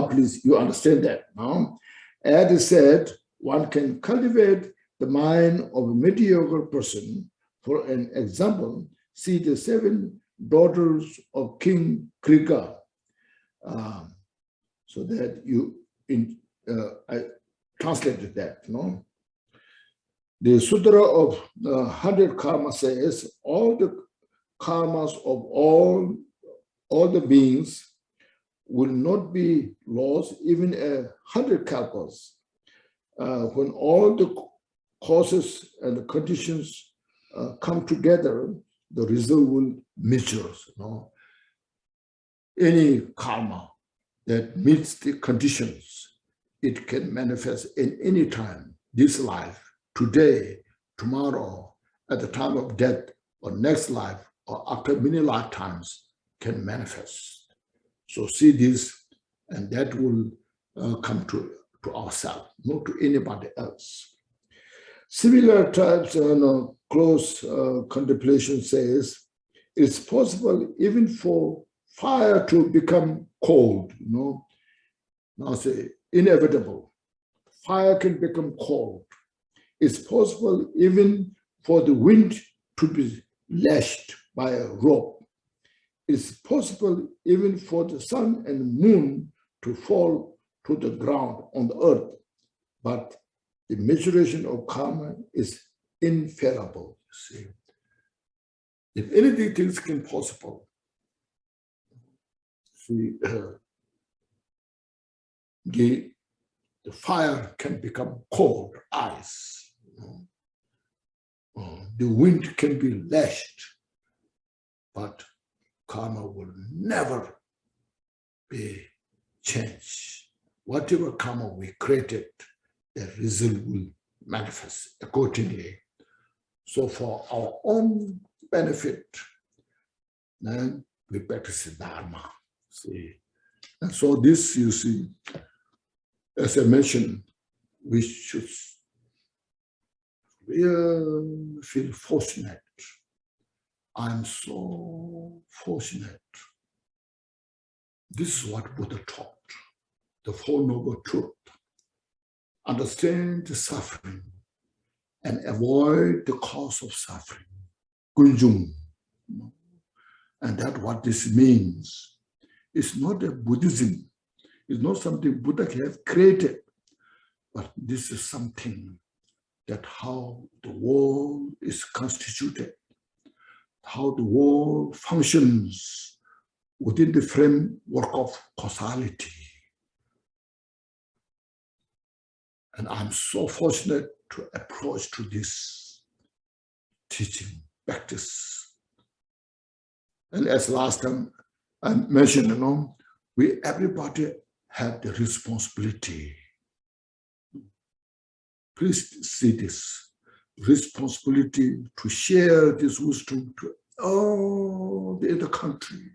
please, you understand that. Now, as I said, one can cultivate the mind of a mediocre person. For an example, see the 7 daughters of King Kriga. So that I translated that, no? The Sutra of the 100 Karma says all the karmas of all the beings will not be lost even 100 kalpas. When all the causes and the conditions come together, the result will mature. No? Any karma that meets the conditions, it can manifest in any time, this life, today, tomorrow, at the time of death, or next life, or after many lifetimes, can manifest. So see this, and that will come to ourselves, not to anybody else. Similar types of close contemplation says, it's possible even for fire to become cold, you know. Now say, inevitable. Fire can become cold. It's possible even for the wind to be lashed by a rope. It's possible even for the sun and moon to fall to the ground on the earth. But the maturation of karma is infallible, you see. If anything things can possible, see, the fire can become cold, ice. You know? The wind can be lashed, but karma will never be changed. Whatever karma we created, the result will manifest accordingly. So for our own benefit, then we practice Dharma. See, and so this, you see, as I mentioned, we should feel fortunate. I'm so fortunate. This is what Buddha taught, the Four Noble Truths. Understand the suffering and avoid the cause of suffering. Kunjung. And that's what this means. It's not a Buddhism. It's not something Buddha has created, but this is something that how the world is constituted, how the world functions within the framework of causality. And I'm so fortunate to approach to this teaching, practice. And as last time I mentioned, you know, everybody have the responsibility. Please see this responsibility to share this wisdom to all the country,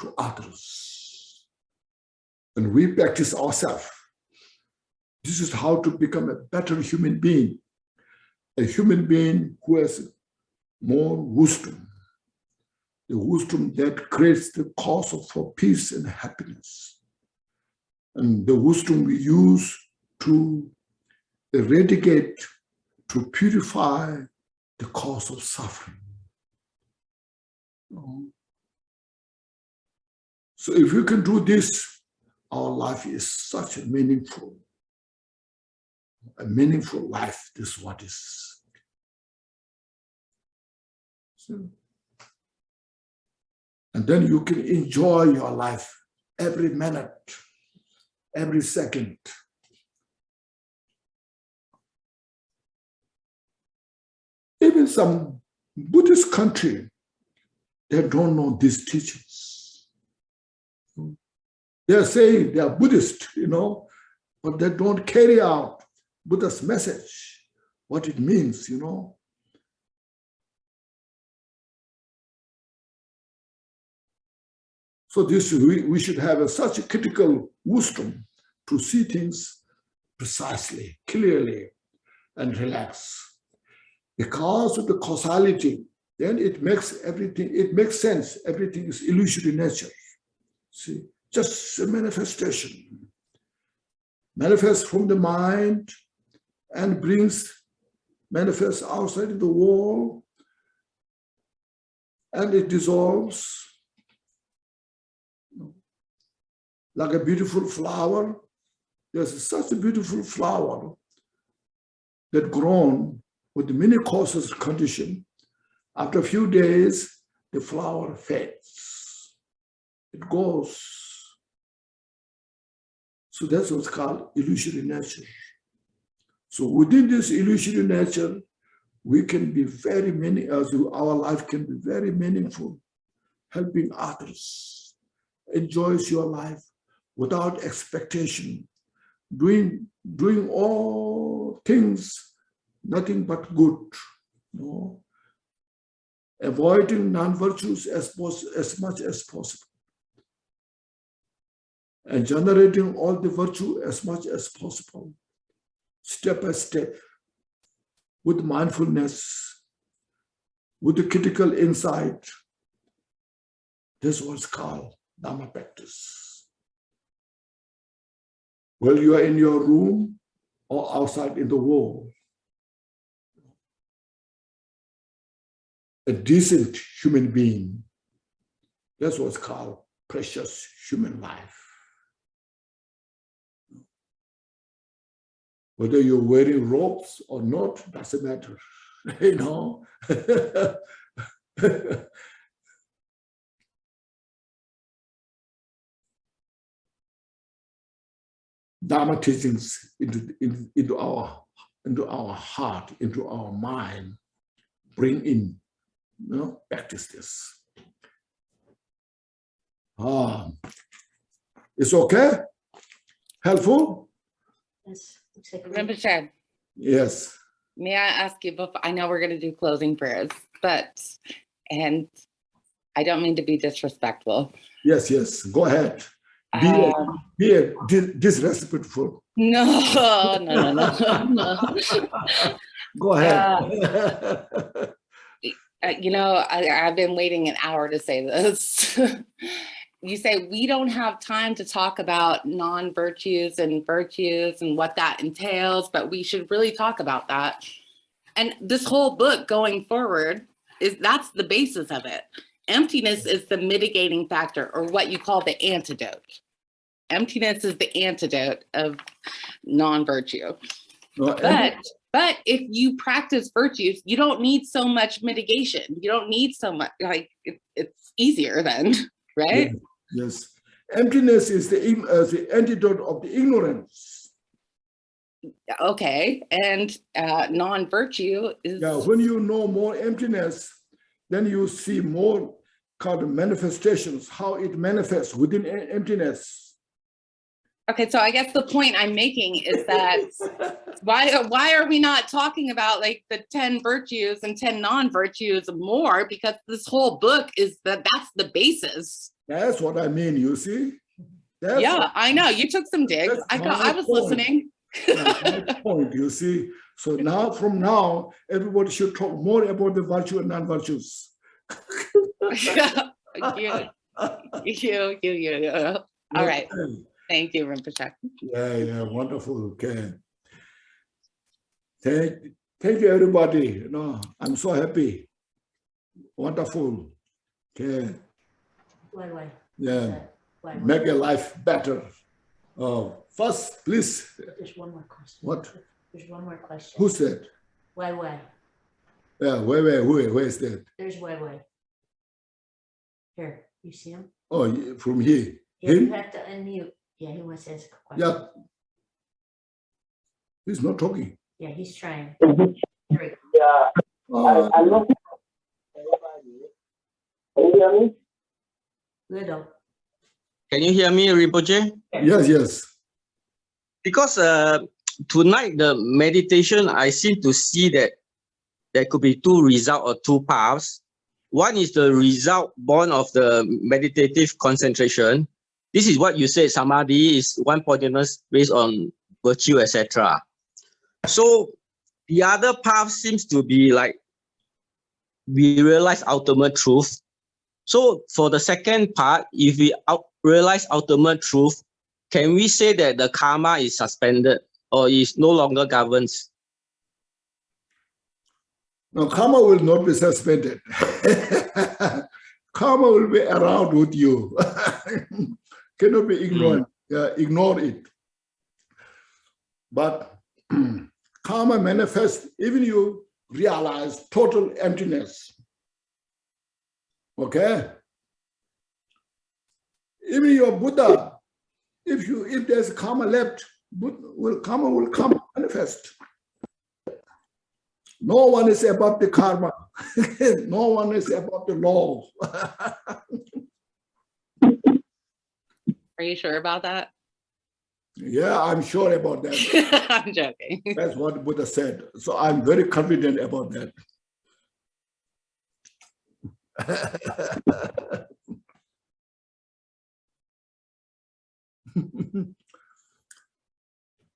to others. And we practice ourselves. This is how to become a better human being, a human being who has more wisdom, the wisdom that creates the cause for peace and happiness, and the wisdom we use to eradicate, to purify the cause of suffering. So if you can do this, our life is such a meaningful life. This is what is. So, and then you can enjoy your life every minute, every second. Even some Buddhist country, they don't know these teachings. They are saying they are Buddhist, you know, but they don't carry out Buddha's message, what it means, you know. So this we should have such a critical wisdom to see things precisely, clearly, and relax. Because of the causality, then it makes everything, it makes sense. Everything is illusory nature. See, just a manifestation. Manifest from the mind, and manifests outside in the world, and it dissolves like a beautiful flower. There's such a beautiful flower that grown with many causes condition. After a few days, the flower fades. It goes. So that's what's called illusory nature. So within this illusory nature, we can be our life can be very meaningful, helping others, enjoys your life without expectation, doing all things, nothing but good, avoiding non-virtues as much as possible, and generating all the virtue as much as possible, step by step, with mindfulness, with the critical insight. This was called Dhamma practice. Whether you are in your room or outside in the world, a decent human being, that's what's called precious human life. Whether you're wearing robes or not, doesn't matter, Dharma teachings into our heart, into our mind, bring in, practice this. It's okay? Helpful? Yes. Rinpoche, Yes. may I ask you before, I know we're going to do closing prayers, and I don't mean to be disrespectful. Yes. Go ahead. Be disrespectful. No. Go ahead. I've been waiting an hour to say this. You say we don't have time to talk about non-virtues and virtues and what that entails, but we should really talk about that. And this whole book going forward that's the basis of it. Emptiness is the mitigating factor, or what you call the antidote. Emptiness is the antidote of non-virtue. But if you practice virtues, you don't need so much mitigation. You don't need so much, it's easier then, right? Yes. Emptiness is the antidote of the ignorance. Okay, and non-virtue is... Yeah, when you know more emptiness, then you see more kind of manifestations, how it manifests within emptiness. Okay, so I guess the point I'm making is that why are we not talking about like the 10 virtues and 10 non-virtues more? Because this whole book that's the basis. That's what I mean, you see? I know, you took some digs. I was listening. That's my point, you see? So now, from now, everybody should talk more about the virtue and non-virtues. you. All right. Thank you, Rinpoche. Yeah, wonderful. Okay. Thank you, everybody. I'm so happy. Wonderful. Okay. Why? Yeah. Why? Make your life better. First, please. There's one more question. What? There's one more question. Who said? Why? Yeah, where is that? There's why. Here, you see him? Oh, from here. Yeah, Him? you have to unmute. Yeah, he wants to ask a question. Yeah. He's not talking. Yeah, he's trying. Here we go. Yeah, I'm not. Can you hear me? Little. Can you hear me, Rinpoche? Yes. Because tonight the meditation, I seem to see that there could be two results or two paths. One is the result born of the meditative concentration. This is what you said, samadhi is one-pointedness based on virtue, etc. So the other path seems to be like we realize ultimate truth. So for the second part, if we realize ultimate truth, can we say that the karma is suspended or is no longer governs? No, karma will not be suspended. Karma will be around with you. Cannot be ignored. Ignore it. But karma manifests even you realize total emptiness. Okay? Even your Buddha, if there's karma left, karma will come manifest. No one is above the karma. No one is above the law. Are you sure about that? Yeah, I'm sure about that. I'm joking. That's what Buddha said. So I'm very confident about that.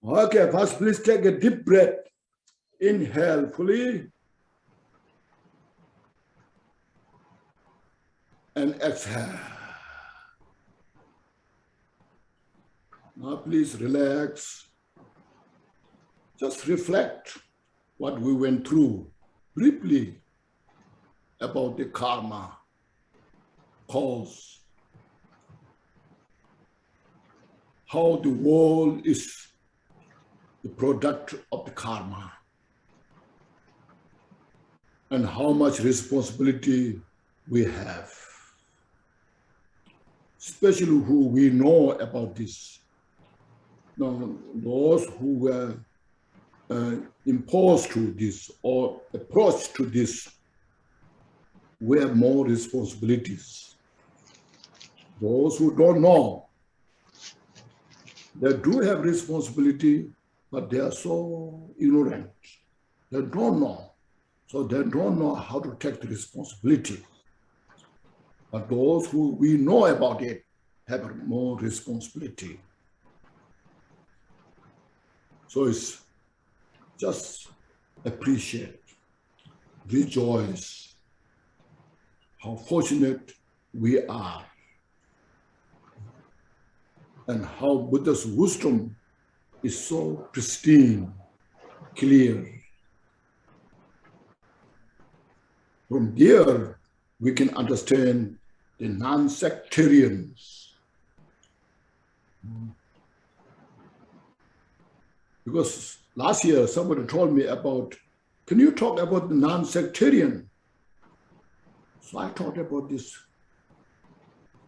Okay, first please take a deep breath. Inhale fully. And exhale. Now please relax. Just reflect what we went through briefly about the karma cause, how the world is the product of the karma, and how much responsibility we have, especially who we know about this. Now, those who were imposed to this or approached to this, we have more responsibilities. Those who don't know, they do have responsibility, but they are so ignorant. They don't know. So they don't know how to take the responsibility. But those who we know about it have more responsibility. So it's just appreciate, rejoice how fortunate we are and how Buddha's wisdom is so pristine, clear. From there, we can understand the non-sectarians. Because last year, somebody told me about, can you talk about the non-sectarian? So I talked about this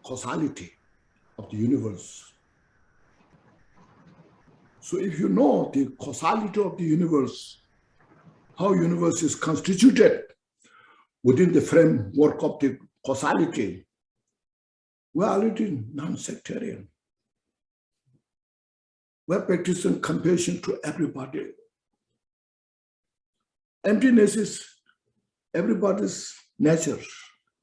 causality of the universe. So if you know the causality of the universe, how universe is constituted within the framework of the causality, we are already non-sectarian. We're practicing compassion to everybody. Emptiness is everybody's nature.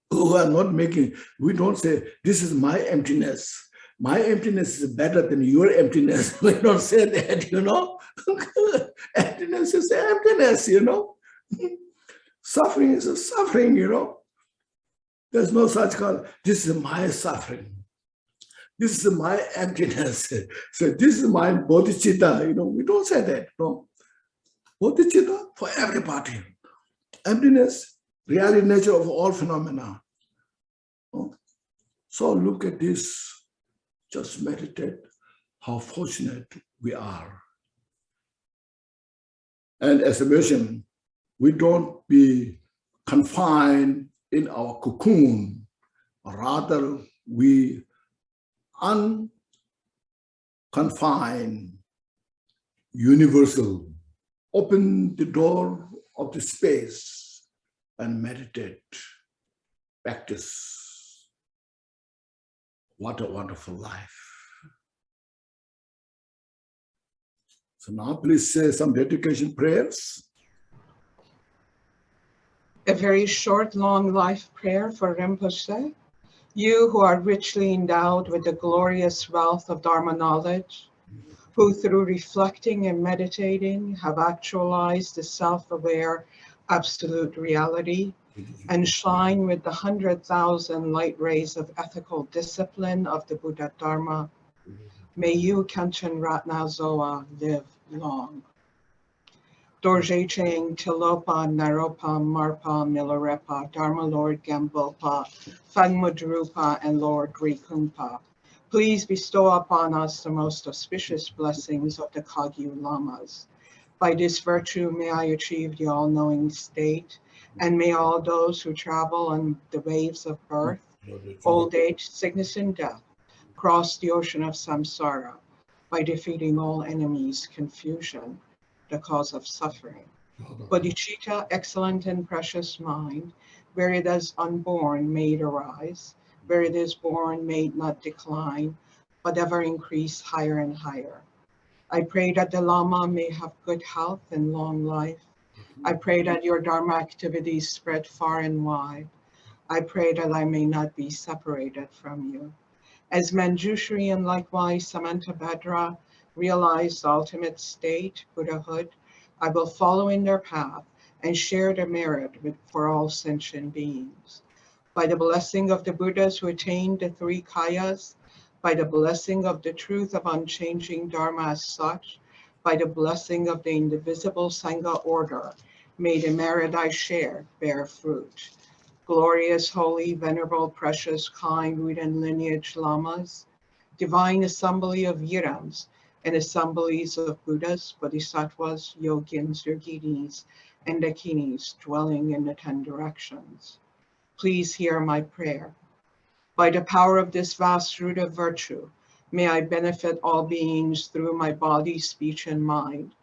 We are not making, we don't say, this is my emptiness. My emptiness is better than your emptiness. We don't say that, you know. Emptiness is emptiness, you know. Suffering is a suffering, you know. There's no such called, this is my suffering. This is my emptiness. So this is my bodhicitta, you know. We don't say that, no. Bodhicitta for everybody. Emptiness, reality nature of all phenomena. So look at this. Just meditate how fortunate we are. And as I mentioned, we don't be confined in our cocoon, rather we unconfined, universal. Open the door of the space and meditate, practice. What a wonderful life. So now please say some dedication prayers. A very short, long life prayer for Rinpoche. You who are richly endowed with the glorious wealth of Dharma knowledge, who through reflecting and meditating have actualized the self-aware absolute reality and shine with the 100,000 light rays of ethical discipline of the Buddha Dharma. May you, Kanchen Ratna Zoa, live long. Dorje Chang, Tilopa, Naropa, Marpa, Milarepa, Dharma Lord Gampopa, Fangmudrupa, and Lord Rikumpa. Please bestow upon us the most auspicious blessings of the Kagyu Lamas. By this virtue, may I achieve the all-knowing state, and may all those who travel on the waves of birth, old age, sickness, and death cross the ocean of samsara by defeating all enemies, confusion, the cause of suffering. Bodhicitta, excellent and precious mind, where it is unborn, may it arise, where it is born, may it not decline, but ever increase higher and higher. I pray that the Lama may have good health and long life. I pray that your Dharma activities spread far and wide. I pray that I may not be separated from you. As Manjushri and likewise Samantabhadra realize the ultimate state, Buddhahood, I will follow in their path and share their merit for all sentient beings. By the blessing of the Buddhas who attained the three kayas, by the blessing of the truth of unchanging Dharma as such, by the blessing of the indivisible Sangha order, may the merit I share bear fruit. Glorious, holy, venerable, precious, kind, root and lineage lamas, divine assembly of Yirams, and assemblies of Buddhas, Bodhisattvas, Yogins, Yoginis, and Dakinis dwelling in the 10 directions. Please hear my prayer. By the power of this vast root of virtue, may I benefit all beings through my body, speech, and mind.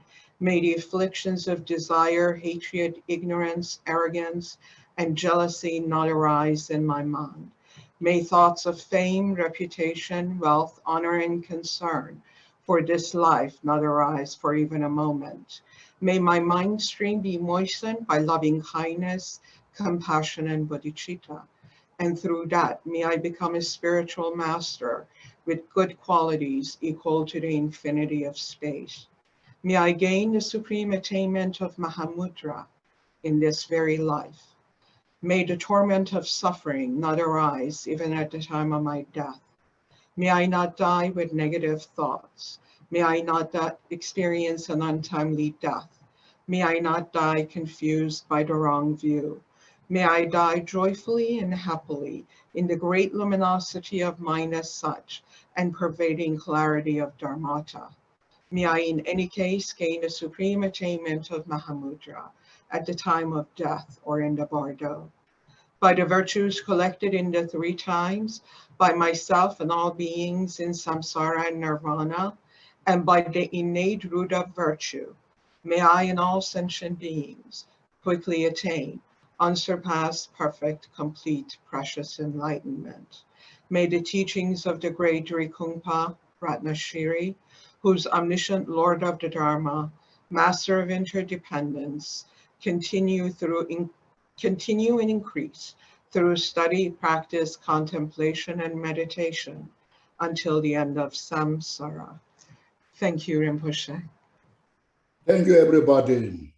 May the afflictions of desire, hatred, ignorance, arrogance, and jealousy not arise in my mind. May thoughts of fame, reputation, wealth, honor, and concern for this life not arise for even a moment. May my mind stream be moistened by loving kindness, compassion, and bodhicitta. And through that, may I become a spiritual master with good qualities equal to the infinity of space. May I gain the supreme attainment of Mahamudra in this very life. May the torment of suffering not arise even at the time of my death. May I not die with negative thoughts. May I not experience an untimely death. May I not die confused by the wrong view. May I die joyfully and happily in the great luminosity of mind as such and pervading clarity of Dharmata. May I in any case gain the supreme attainment of Mahamudra at the time of death or in the bardo. By the virtues collected in the 3 times, by myself and all beings in samsara and nirvana, and by the innate root of virtue, may I and all sentient beings quickly attain unsurpassed, perfect, complete, precious enlightenment. May the teachings of the great Drikungpa Ratnashiri, who's omniscient Lord of the Dharma, Master of interdependence, continue and increase through study, practice, contemplation, and meditation until the end of samsara. Thank you, Rinpoche. Thank you, everybody.